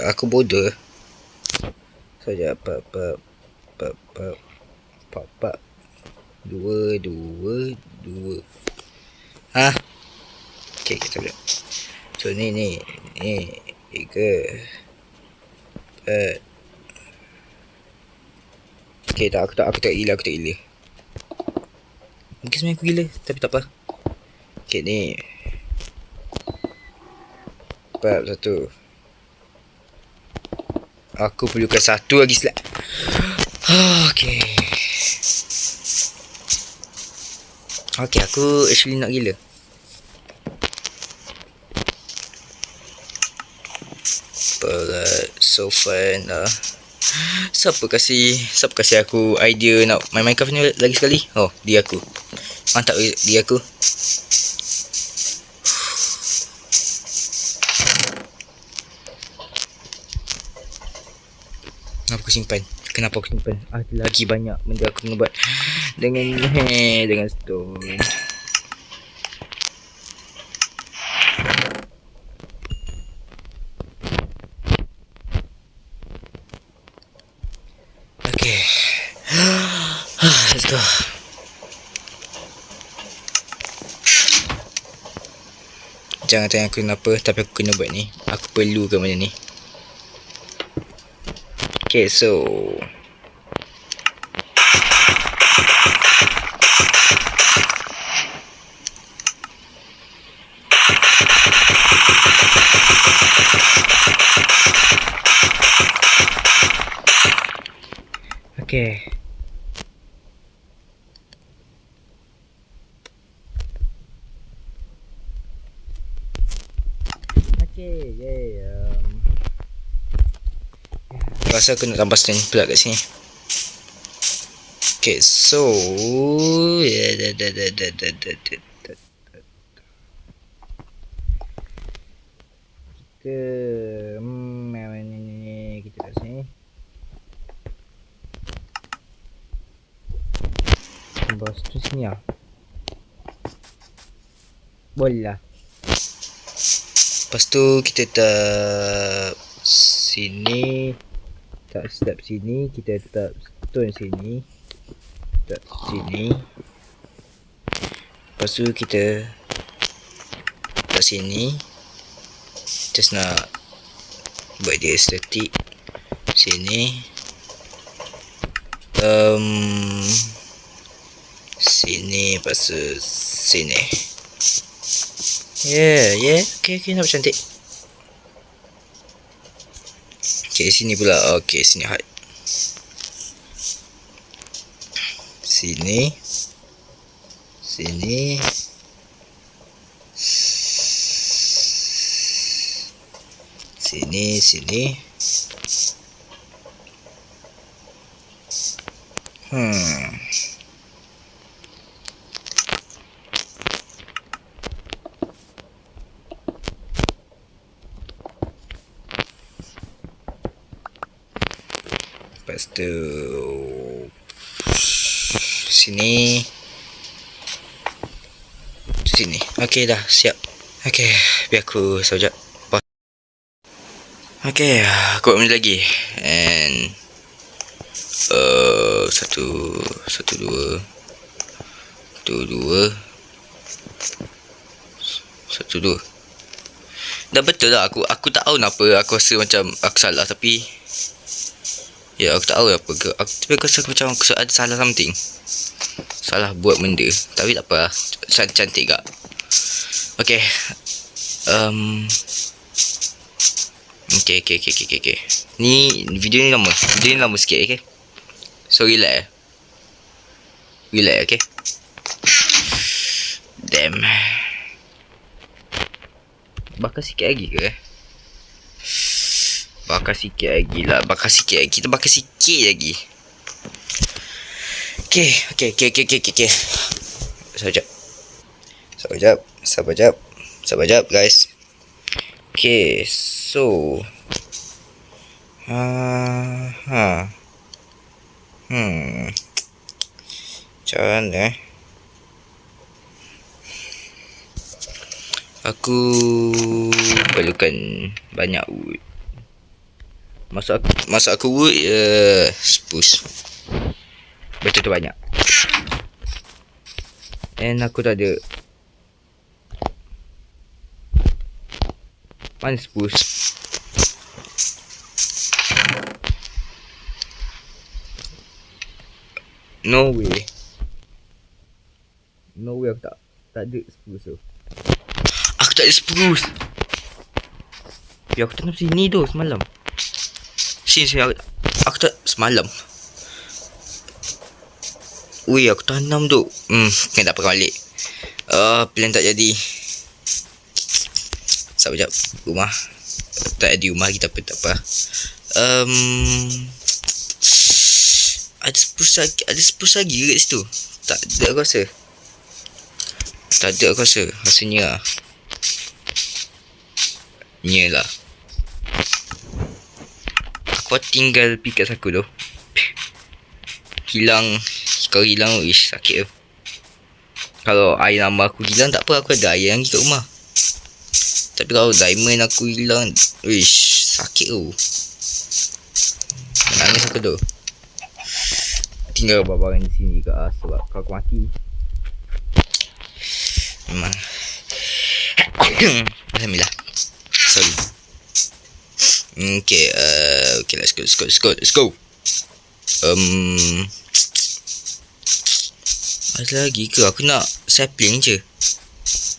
Aku bodoh. Saja pap. Dua. Okay, kita lihat. So ni 3 4. Okay, aku tak gila. Mungkin sebenarnya aku gila, tapi tak apa. Okay, ni 4 1. Aku perlukan satu lagi slide. Okay, aku actually nak gila. Alright, so fun lah. Siapa kasih aku idea nak main Minecraft ni lagi sekali? Oh, dia aku. Mantap dia aku. Kenapa aku simpan? Ada lagi banyak benda aku kena buat dengan stone. Okay. Let's go. Jangan tanya aku kenapa, tapi aku kena buat ni. Aku perlukan benda ni. Okay, so okay. Rasa aku nak tambah stand pula kat sini. Okay, so Kita kat sini. Lepas tu sini lah. Boleh lah. Lepas tu kita tak sini. Tak step sini, kita tetap stone sini. Tak sini. Lepas tu kita kat sini. Just nak buat dia estetik. Sini. Sini. Lepas tu sini. Yeah. Okay, nampak cantik. Okay, sini pula. Okay, sini height. Sini. Sini. Lepas tu sini. Okay, dah siap. Okay, biar aku sekejap. Okay, aku buat benda lagi. And satu dua. Dah betul lah. Aku tak tahu kenapa aku rasa macam aku salah, tapi ya, aku tak tahu apa ke. Tapi aku rasa macam aku ada salah something. Salah buat benda. Tapi tak apa lah. Cantik gak. Okay. Okay. Ni video ni lama. Sikit, okay. So relax, okay. Damn. Bakar sikit lagi ke? Bakar sikit lagi. Kita bakar sikit lagi. Okay. Sabar jap, guys. Okay, so macam mana aku perlukan banyak wood. Masak aku wood spruce. Betul tu banyak. And aku tak ada. Mana spruce? No way aku tak ada spruce tu. Aku tak ada spruce. Biar aku tanam sini tu semalam. Sini aku tak semalam. Ui, aku tanam tu. Kena tak pakai balik. Plan tak jadi. Sabar jap. Rumah tak ada rumah kita apa, tak apa. Ada spruce lagi ke kat situ? Tak ada aku rasa. Rasanya lah. Nyalah. Aku tinggal pikas aku tu. Kalau hilang, wish sakit tu. Kalau air nama aku hilang, tak apa, aku ada air lagi kat rumah. Tapi kalau diamond aku hilang, wish sakit tu. Menangis aku tu. Tinggal barang di sini ke sebab kalau aku mati memang. Alhamdulillah. Sorry. Okay, let's go. Ada lagi ke? Aku nak sapling je.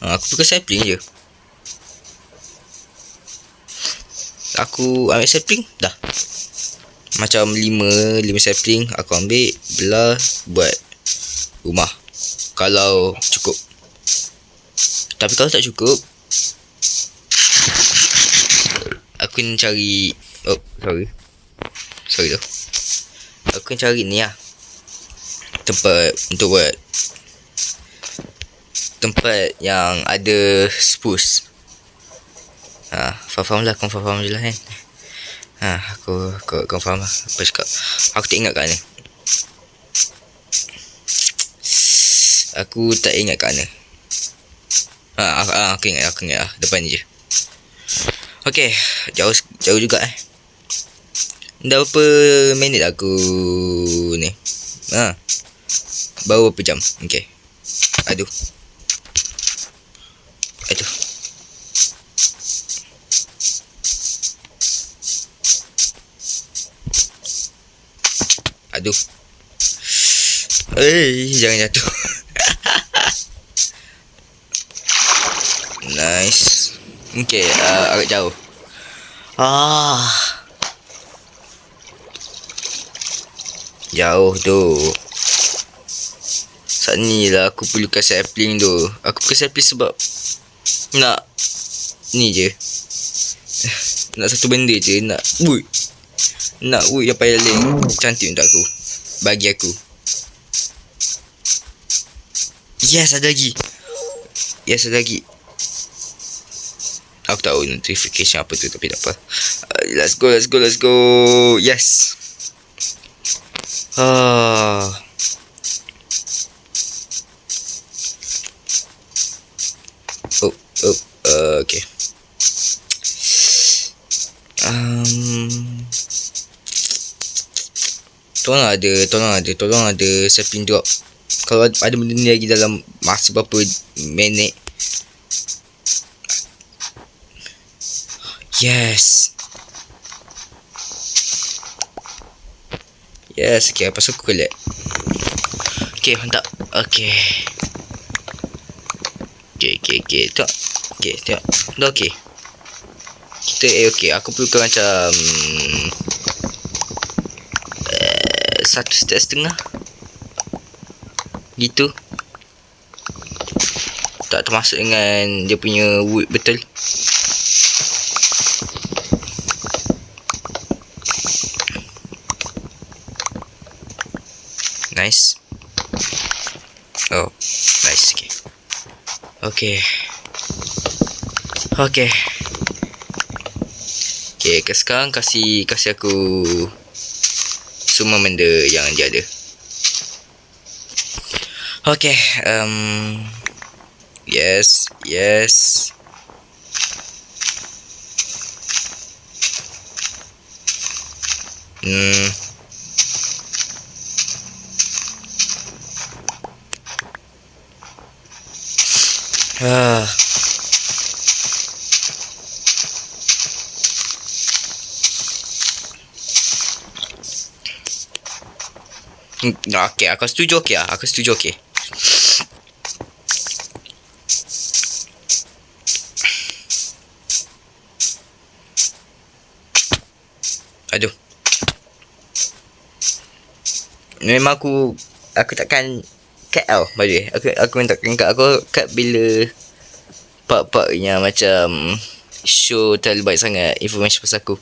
Aku pakai sapling je. Aku ambil sapling dah. Macam 5 sapling aku ambil, belah buat rumah. Kalau cukup. Tapi kalau tak cukup, aku nak cari. Sorry tu. Aku nak cari ni lah, tempat untuk buat tempat yang ada spruce. Faham lah, kau faham je lah kan. Aku confirm lah apa cakap. Aku tak ingat kat mana. Aku tak ingat kat mana. Aku ingat lah. Depan je. Okay, jauh juga Dah berapa minit aku ni? Baru berapa jam? Okay. Aduh. Jangan jatuh. Nice. Okay, agak jauh. Jauh tu. Saat ni lah aku perlukan sapling tu. Aku perlukan sapling sebab nak ni je. Nak satu benda je. Nak wood yang paling cantik untuk aku. Bagi aku. Yes, ada lagi. Aku tahu notification apa tu, tapi tak apa. Let's go. Yes. Okay. Tolong ada sapling drop. Kalau ada benda ni lagi dalam masa berapa minit. Yes, okay, pasal aku collect. Okay, mantap. Okay, tengok. Okay, tengok. Dah okay. Kita okay. Aku perlukan macam 1,5 step gitu. Tak termasuk dengan dia punya wood betul. Nice. Nice. Okay. Sekarang kasih aku semua benda yang dia ada. Okay. Yes. Okay, aku setuju. Okay. Aduh. Memang aku takkan cut tau. By the way, aku minta aku cut bila part-part yang macam show terlalu baik sangat information pasal aku.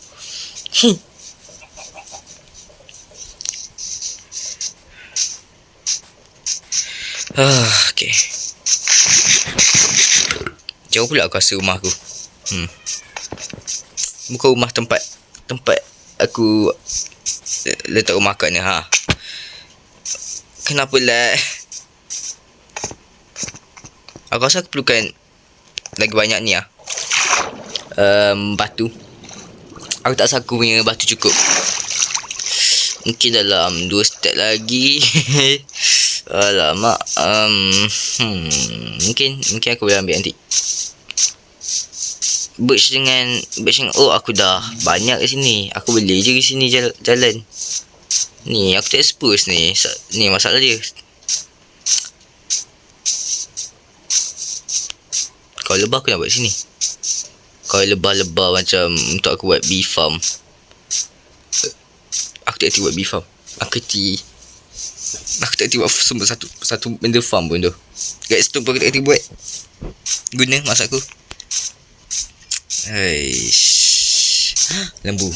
Okay. Jauh pula aku rasa rumah aku. Bukan rumah tempat aku letak rumah kat ni. Kenapa lah? Aku rasa aku perlukan lagi banyak ni batu. Aku tak rasa aku punya batu cukup. Mungkin dalam 2 step lagi. Alamak. Mungkin aku boleh ambil nanti. Birch dengan aku dah banyak kat sini. Aku boleh je kat sini jalan. Ni aku tak expose ni. Ni masalah dia. Kalau lebah aku nak buat sini. Kalau lebah-lebah macam untuk aku buat bee farm. Aku tak kerti buat bee farm. Aku tak kerti buat semua satu benda farm pun tu. Kat situ pun aku tak kerti buat. Guna masak aku. Lembu.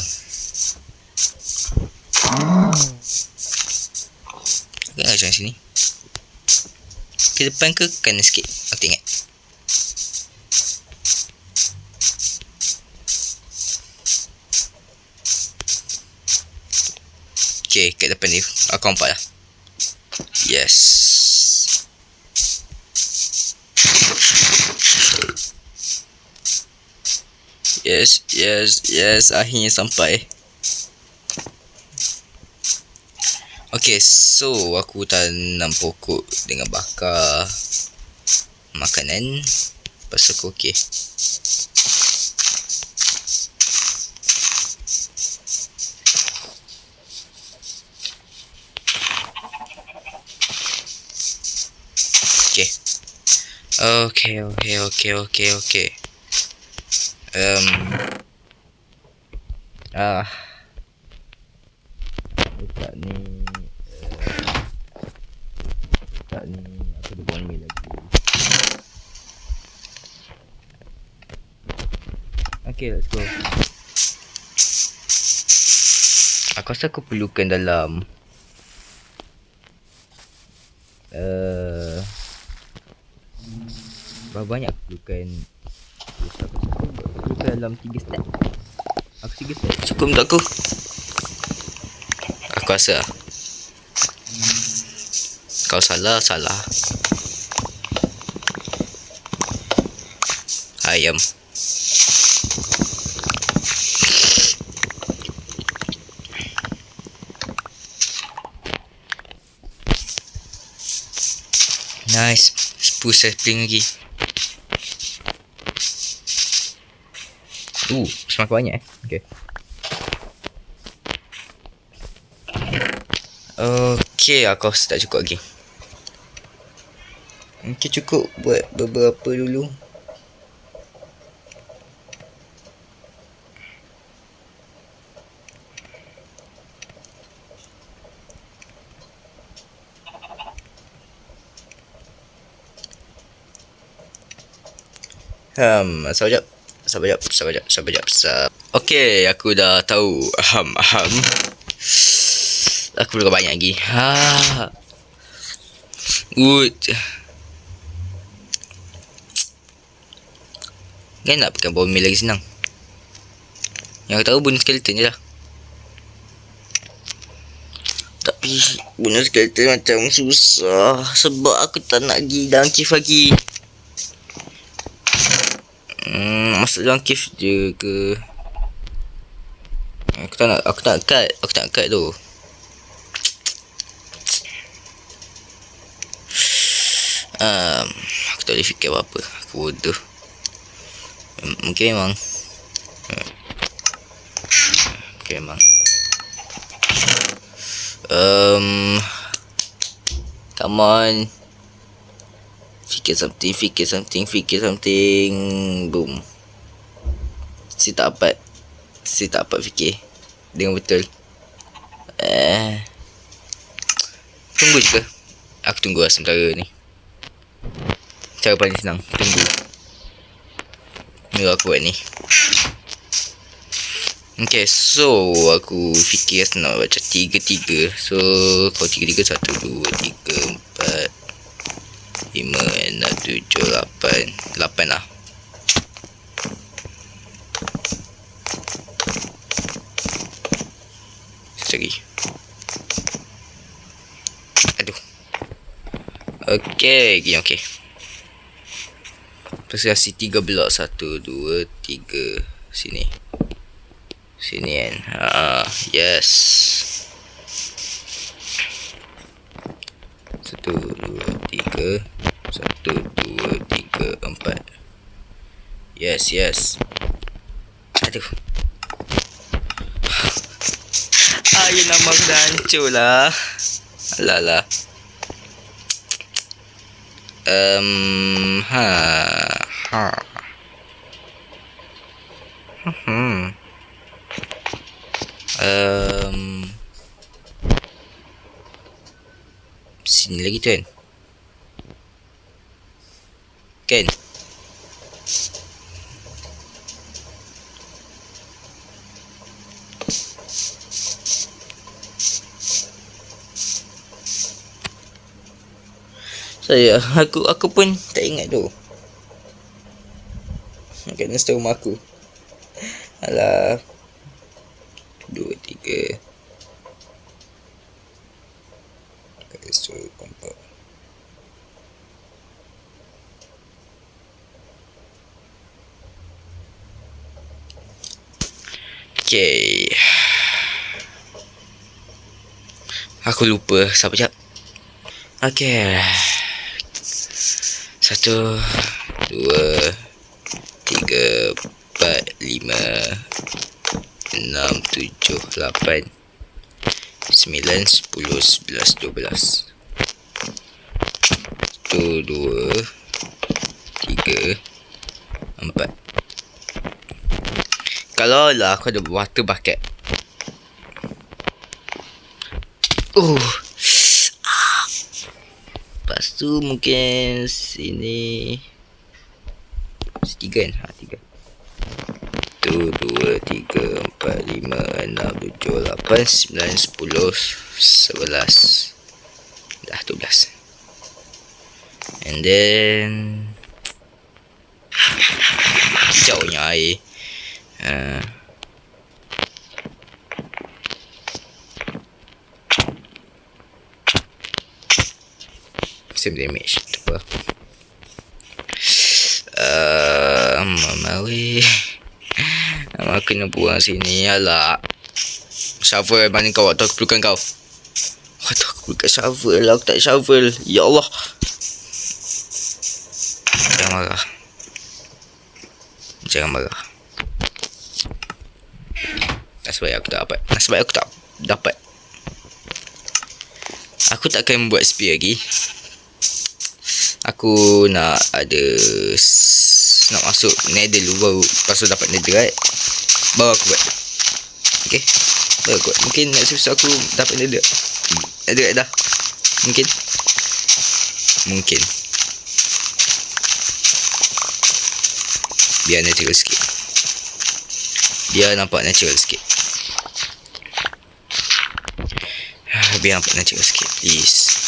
Aku nak macam sini. Ke depan ke kanan sikit? Aku tak ingat. Okay, kat depan ni. Aku nampak lah. Yes. Yes. Akhirnya sampai. Okay, so aku tanam pokok dengan bakar makanan. Lepas aku okay. Okay. Letak ni aku ada bone meal lagi. Okay, let's go. Aku rasa aku perlukan dalam berapa banyak aku perlukan. Aku perlukan dalam 3 stack. Aku 3 stack cukup untuk aku. Aku rasa kau salah. Ayam. Nice. 10 sapling lagi. Semakin banyak Okay. Okay, aku rasa tak cukup lagi. Okay, cukup buat beberapa dulu. Sabar jap. Okay, aku dah tahu. Aku perlu banyak lagi. Wood. Kan nak pakai bone meal lagi senang. Yang aku tahu bunuh skeleton je lah. Tapi bunuh skeleton macam susah. Sebab aku tak nak pergi dalam cave lagi. Masuk dalam cave je ke? Aku tak nak cut tu. Aku tak boleh fikir apa-apa. Aku bodoh. Mungkin memang come on. Fikir something. Boom. Si tak dapat fikir dengan betul. Tunggu je ke? Aku tunggu lah sementara ni. Cara paling senang, tunggu. Ni aku buat ni. Okay, so aku fikir senang baca 3. So kalau 3, 1, 2, 3, 4, 5, 6, 7, 8 lah. Sorry. Aduh. Okay, gini okay. Terus kasih 3 blok. 1, 2, 3. Sini kan. Yes. 1, 2, 3. 1, 2, 3, 4. Yes. Aduh. Ya nama aku dah hancur lah. Alah. Sini lagi tu kan? Aku pun tak ingat tu. Kena store rumah aku. Alah. 2, 3. Okay. Aku lupa. Sabar jap. Okay. 1, 2, 3, 4, 5, 6, 7, 8, 9, 10, 11, 12. 1, 2, 3, 4. Kalau lah aku ada water bucket. Lepas tu mungkin sini 3 kan? 3. 1, 2, 3, 4, 5, 6, 7, 8, 9, 10, 11. Dah 12. And then jauhnya air. Same damage. Tak apa. Mama weh. Mama kena buang sini. Alah. Shovel mana kau? Waktu aku perlukan kau. Waktu aku perlukan shovel lah. Aku tak shovel. Ya Allah. Jangan marah. Jangan marah. Nasib baik aku tak dapat. Nasib baik aku tak dapat. Aku takkan buat spear lagi. Aku nak ada nak masuk nether dulu baru. Lepas tu dapat nether right. Baru aku buat. Okay. Baru aku buat. Mungkin next episode aku dapat nether. Nether right dah. Mungkin. Biar natural sikit. Biar nampak natural sikit. Biar nampak natural sikit. Please.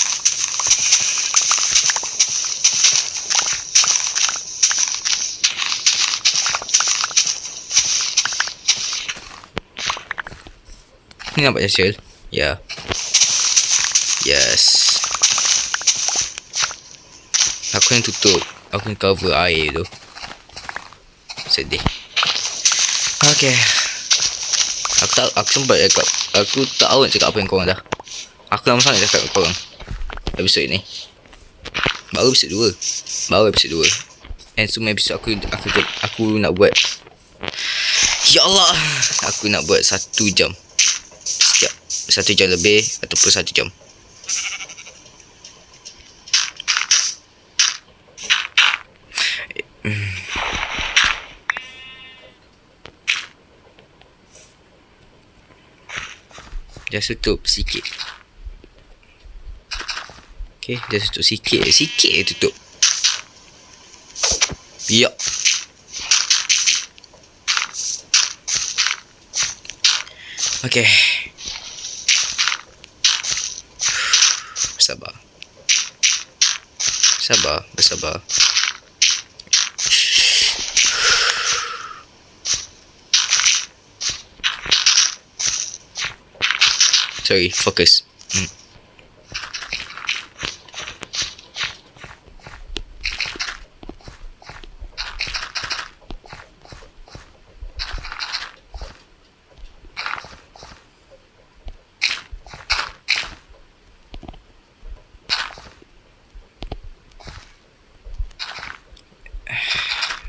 Ni nampak natural. Ya. Yes. Aku yang tutup. Aku yang cover air tu. Sedih. Okay. Aku sempat cakap. Aku tak tahu nak cakap apa yang korang dah. Aku lama sangat cakap dengan korang episod ni. Baru episod 2. And semua episod aku nak buat. Ya Allah. Aku nak buat 1 jam. Sekejap. 1 jam lebih ataupun 1 jam. Just tutup sikit. Okay, just tutup sikit. Sikit je tutup. Ya. Okay. Bersabar. Sorry, focus.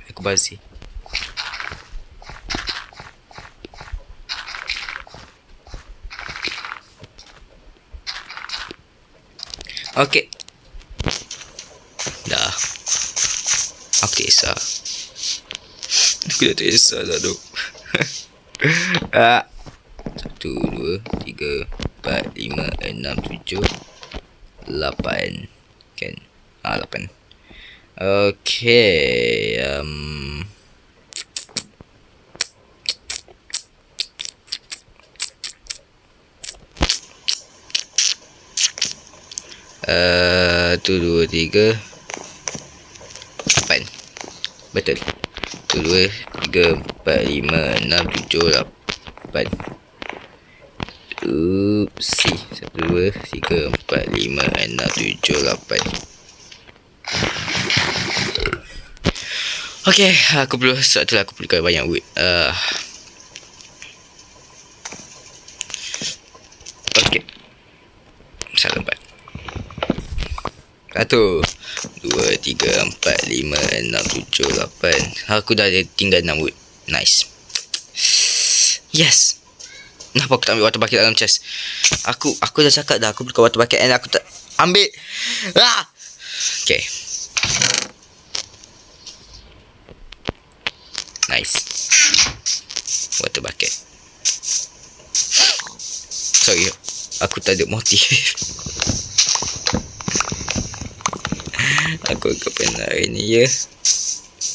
Aku basi. Okay. Dah. Aku tak kisah. Aku dah tak kisah dah tu. 1, 2, 3, 4, 5, 6, 7, 8. Kan? 8. Okay. Tu 2, 3, 8. Betul. 1, 2, 3, 4, 5, 6, 7, 8. Oopsie. 1, 2, 3, 4, 5, 6, 7, 8. Okay, aku perlu. Sebab tu lah aku perlukan banyak wood. Salah 4. 1 2 3 4 5 6 7 8. Aku dah ada tinggal 6 wood. Nice. Yes. Kenapa aku tak ambil water bucket dalam chest? Aku dah cakap dah aku buka water bucket and aku tak ambil. Okay. Nice. Water bucket. Sorry, aku tak ada motif. Aku agak penat hari ni ya.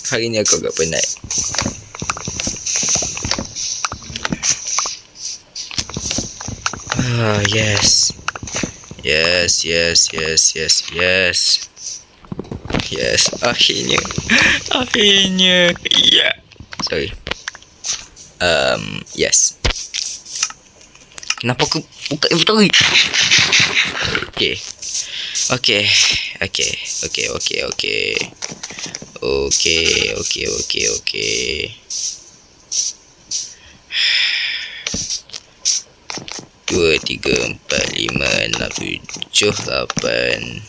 Hari ni aku agak penat. Yes. Yes, akhirnya. Yeah. Sorry. Yes. Kenapa aku buka inventory? Okay. 2 3 4 5 6 7 8.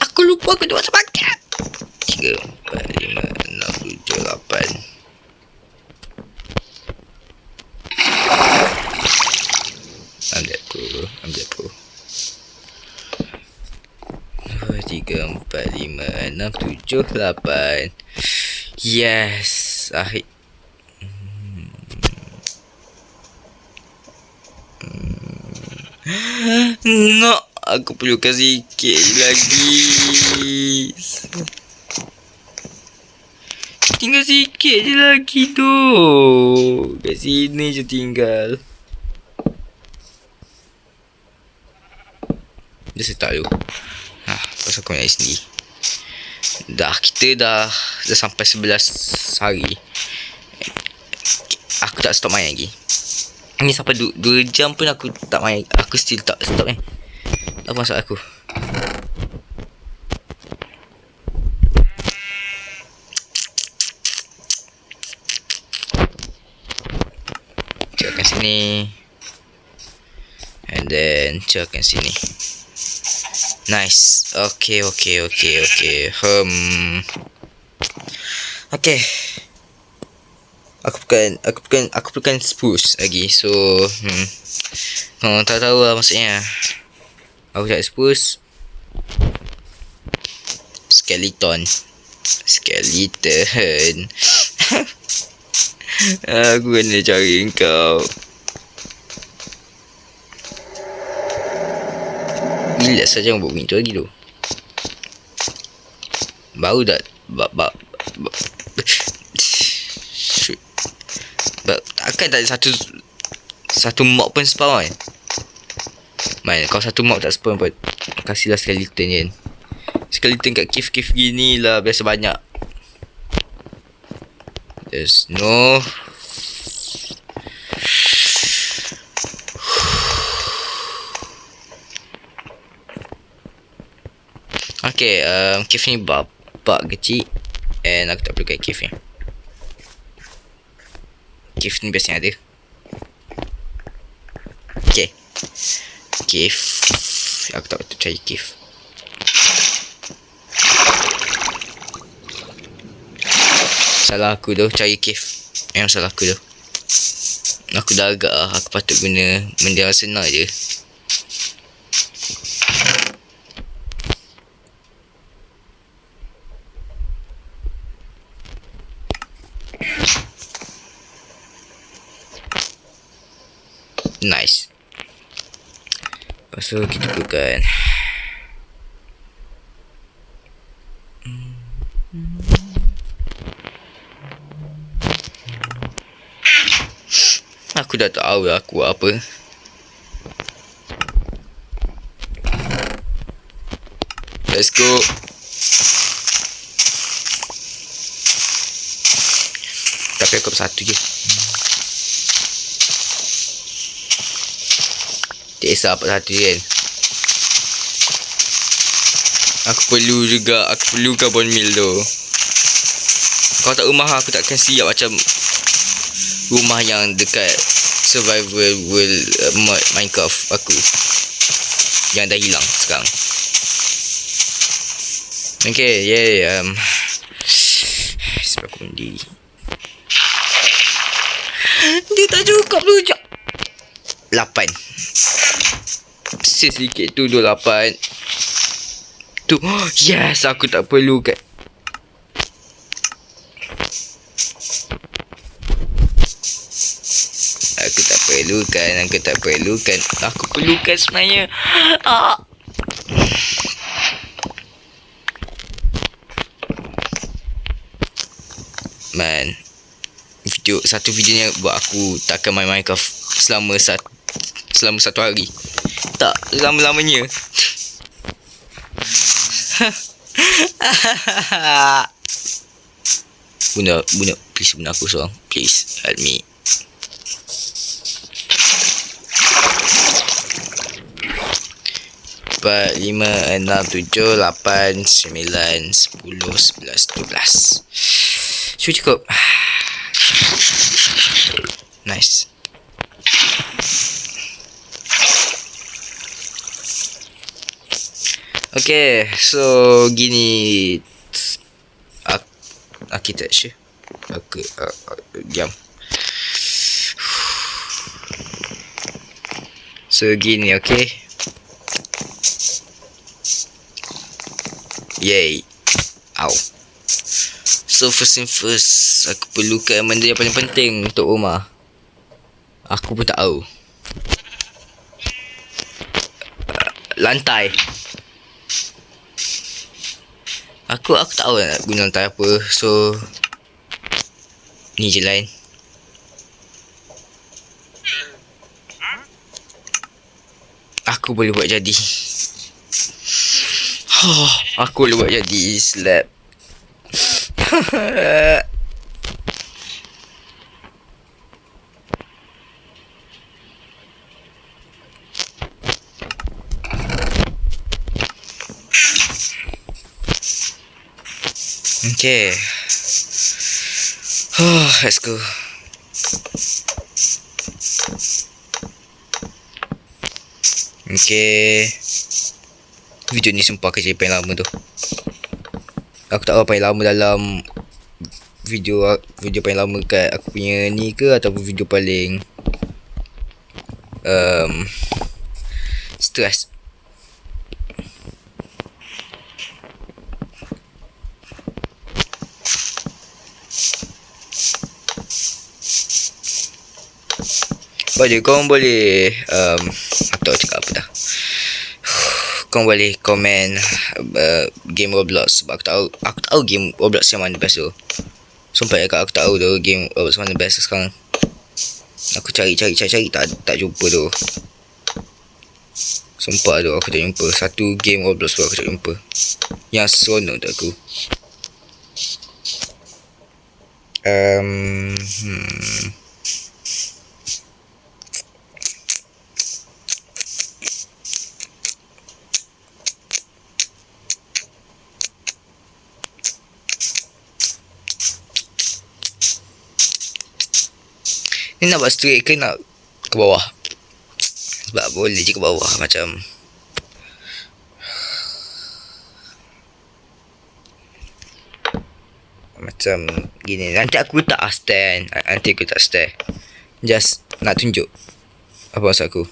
Aku lupa aku ada water bucket. 3 4 5 6 7 8. Ambil aku 2 3 4 5 6 7 8. Yes. No, aku perlukan sikit lagi. Tinggal sikit je lagi tu. Kat sini je tinggal. Dia setak dulu. Pasal aku nak sendiri. Kita dah sampai 11 hari. Aku tak stop main lagi. Ni sampai 2 jam pun aku tak main. Aku still tak stop ni. Apa masalah aku? Cakkan sini. And then cakkan sini. Nice. Okay. Okay. Aku bukan spruce lagi. So tak tahu lah maksudnya. Aku tak spruce. Skeleton. Aku kena cari kau. Relax saja buat pintu lagi tu. Baru dah shoot. Akan tak ada satu mob pun spawn kan? Kalau satu mob tak spawn pun, kasihlah skeleton je. Skeleton kat cave gini lah biasa banyak. There's no. Okay, cave ni bapak kecil. And aku tak perlu kat cave ni. Cave ni biasanya ada. Okay. Cave. Aku tak betul cari cave. Salah aku tu cari cave. Memang salah aku tu. Aku dah agak lah. Aku patut guna benda yang senang je. Nice. Lepas tu kita perlukan aku dah tahu lah aku buat apa. Let's go. Tapi aku satu je. Tak kisah apa satu je kan. Aku perlu carbon meal tu. Kalau tak rumah aku takkan siap macam rumah yang dekat survival world mod Minecraft aku yang dah hilang sekarang. Okay, sebab aku mendiri. Dia tak cukup tu. 8. Sedikit tu 28. Tu. Yes, aku tak perlu kat. Aku tak perlukan. Aku perlukan sebenarnya. Man, satu video ni buat aku takkan main Minecraft selama satu hari. Tak lama-lamanya. Bunda, please bunda aku seorang. Please help me. Empat, 5, 6, 7, 8, 9, 10, 11, 12. Cukup. Nice. Okay, so gini architecture. Diam. So gini, okay. Yay. Ow. So first thing first, aku perlukan benda yang paling penting untuk rumah. Aku pun tak tahu. Lantai. Aku tak tahu nak guna lantai apa. So ni je lain. Aku boleh buat jadi. Aku boleh buat jadi slab. Okay. Let's go. Okay. Video ni sumpah kerja paling lama tu. Aku tak tahu paling lama dalam video paling lama kat aku punya ni ke, ataupun video paling stress. Boleh, korang boleh aku tak tahu cakap apa dah. Korang boleh komen game Roblox, sebab aku tahu game Roblox yang mana best tu. Sumpah ya, aku tahu tu game Roblox mana best sekarang. Aku cari tak jumpa tu. Sumpah tu aku tak jumpa satu game Roblox tu, aku tak jumpa yang seronok untuk aku. Ni nak buat straight ke nak ke bawah? Sebab boleh je ke bawah macam gini. Nanti aku tak stand. Just nak tunjuk apa maksud aku.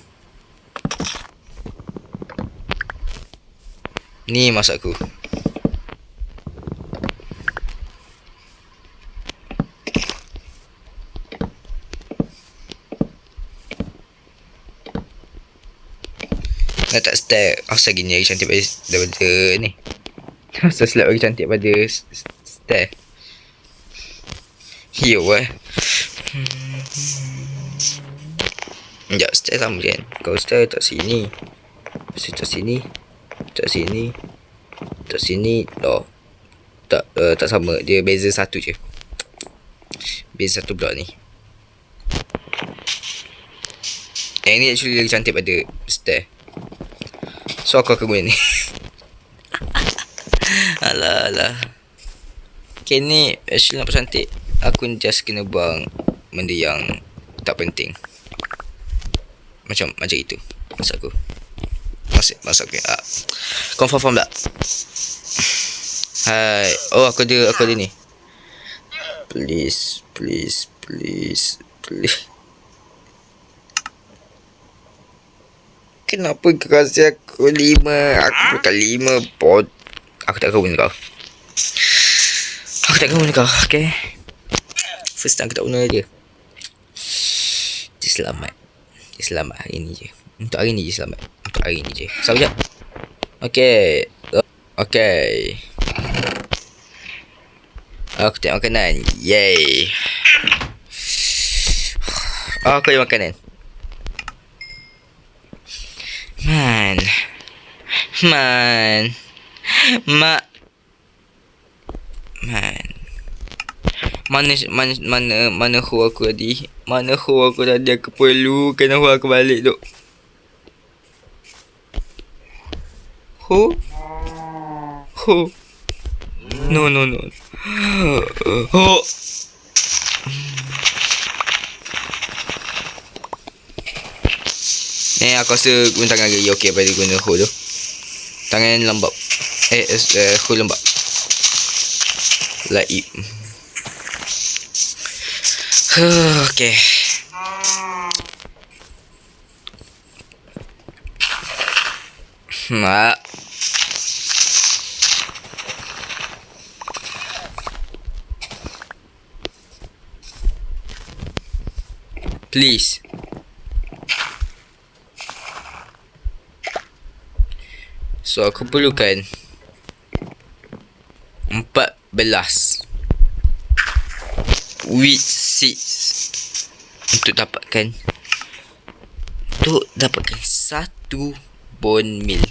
Ni maksud aku. Nak tak step. Asal gini lagi cantik daripada ni. Asal slap lagi cantik pada step. Yo sekejap, step sama je kan. Kau step tak sini. Lepas tak sini. Tak sini. Tak sini. Oh. Tak sama. Dia beza satu je. Beza satu blok ni. Yang ni actually lagi cantik pada step. So aku akan guna ni. Alah. Okay, ni actually nampak cantik. Aku just kena buang benda yang tak penting. Macam itu. Maksud aku. Maksud aku. Confirm tak? Hai. Oh, aku ada ni. Please. Kenapa kau kasih aku 5? Aku bukan 5 pot. Aku tak guna kau. Okay. First time aku tak guna dia. Dia selamat hari ni je. Untuk hari ni je selamat. Sabar jap. Okay. Aku tengok makanan. Yay. Aku ada makanan. Man. Mana hu aku tadi? Aku perlukan hu aku balik duk. Hu. No. Oh. Aku rasa guna tangan lagi okey pada guna hu tu. Tangan lembab. Hu lembab. Like it. Okay. Please. So aku perlukan 14 wheat seeds untuk dapatkan 1 bone meal.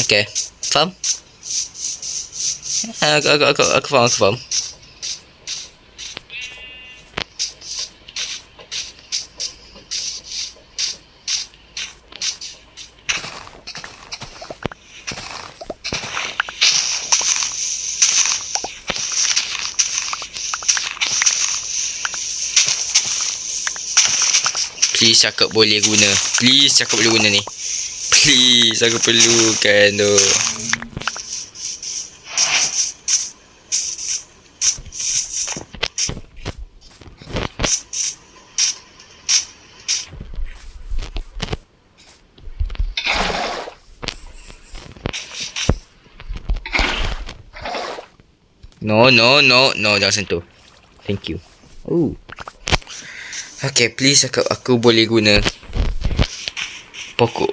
Okay. Faham? Aku faham. Please cakap boleh guna. Ni. Please, aku perlukan tu. No, jangan sentuh. Thank you. Oh. Okay, please aku boleh guna pokok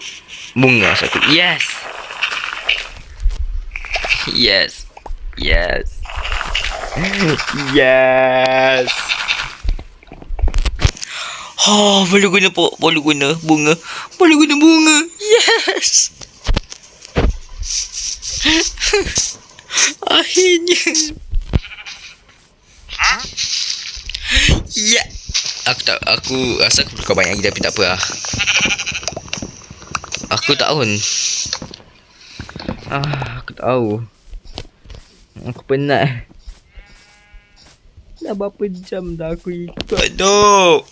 bunga satu. Yes. Boleh guna bunga. Yes. Akhirnya. Ya. Aku rasa aku bukan banyak lagi tapi tak apa lah. Aku tahu. Aku penat. Dah berapa jam dah aku ikut tu.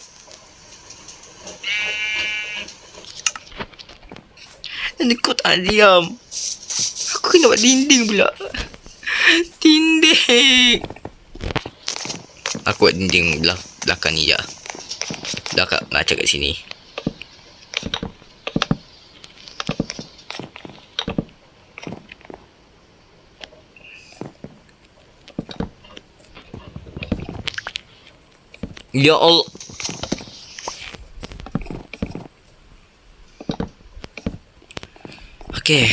Dan kau tak diam. Aku kena buat dinding pula. Aku buat dinding belakang ni je. Belakang macam kat sini. Ya Allah. Okay,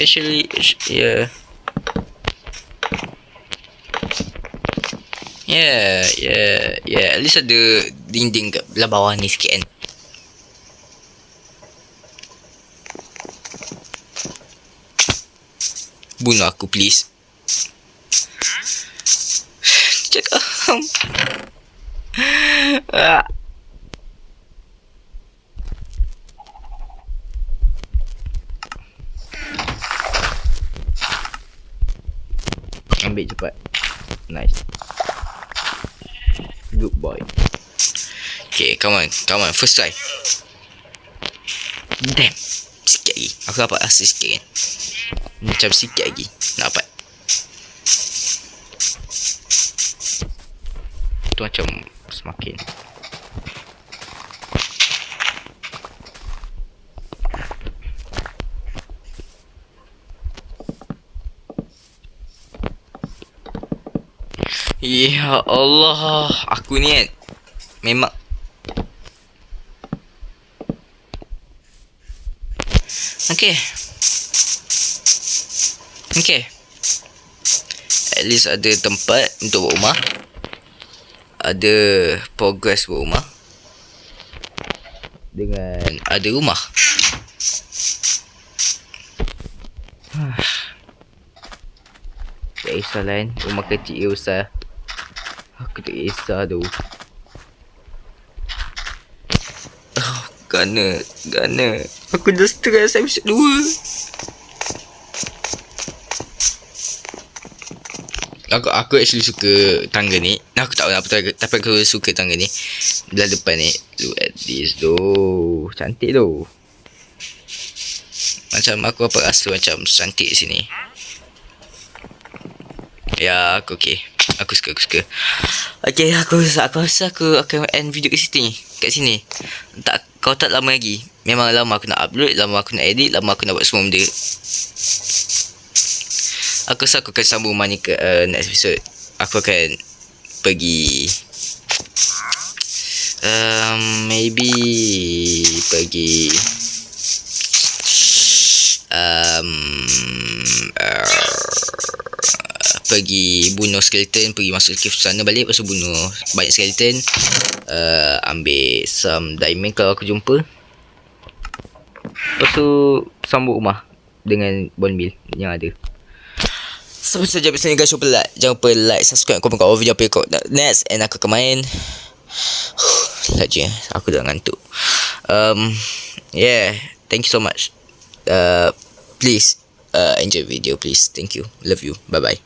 actually, yeah. At least ada dinding kat belah bawah ni sikit kan. Bunuh aku please. Cakap. Ah. Ambil cepat. Nice. Good boy. Okay, come on. First try. Damn. Sikit lagi. Aku dapat rasa sikit kan. Macam sikit lagi. Nak dapat. Tu macam semakin. Ya Allah. Aku ni kan. Memang. Okay. At least ada tempat untuk buat rumah. Ada progress buat rumah. Dengan Ada rumah. tak kisah lah kan. Rumah kecil ke besar. Aku tak kisah tu. Gana. Aku dah stress episode 2. Aku actually suka tangga ni. Aku tak tahu apa tapi aku suka tangga ni. Belah depan ni. Look at this though. Cantik tu. Macam aku apa rasa macam cantik sini. Ya, aku okay. Aku suka. Okay, aku rasa aku akan end video kat sini. Kau tak lama lagi. Memang lama aku nak upload, lama aku nak edit, lama aku nak buat semua benda. Aku rasa aku akan sambung rumah ni ke next episode. Aku akan pergi maybe pergi pergi bunuh skeleton, pergi masuk cave sana balik, lepas tu bunuh banyak skeleton, ambil some diamond kalau aku jumpa, lepas tu sambung rumah dengan bone meal yang ada. Sampai saja episode ni guys. Jangan lupa like, subscribe, komen kat bawah video apa yang kau nak next. And aku akan main. Lagi aku dah ngantuk. Yeah, thank you so much. Please enjoy video please. Thank you. Love you. Bye bye.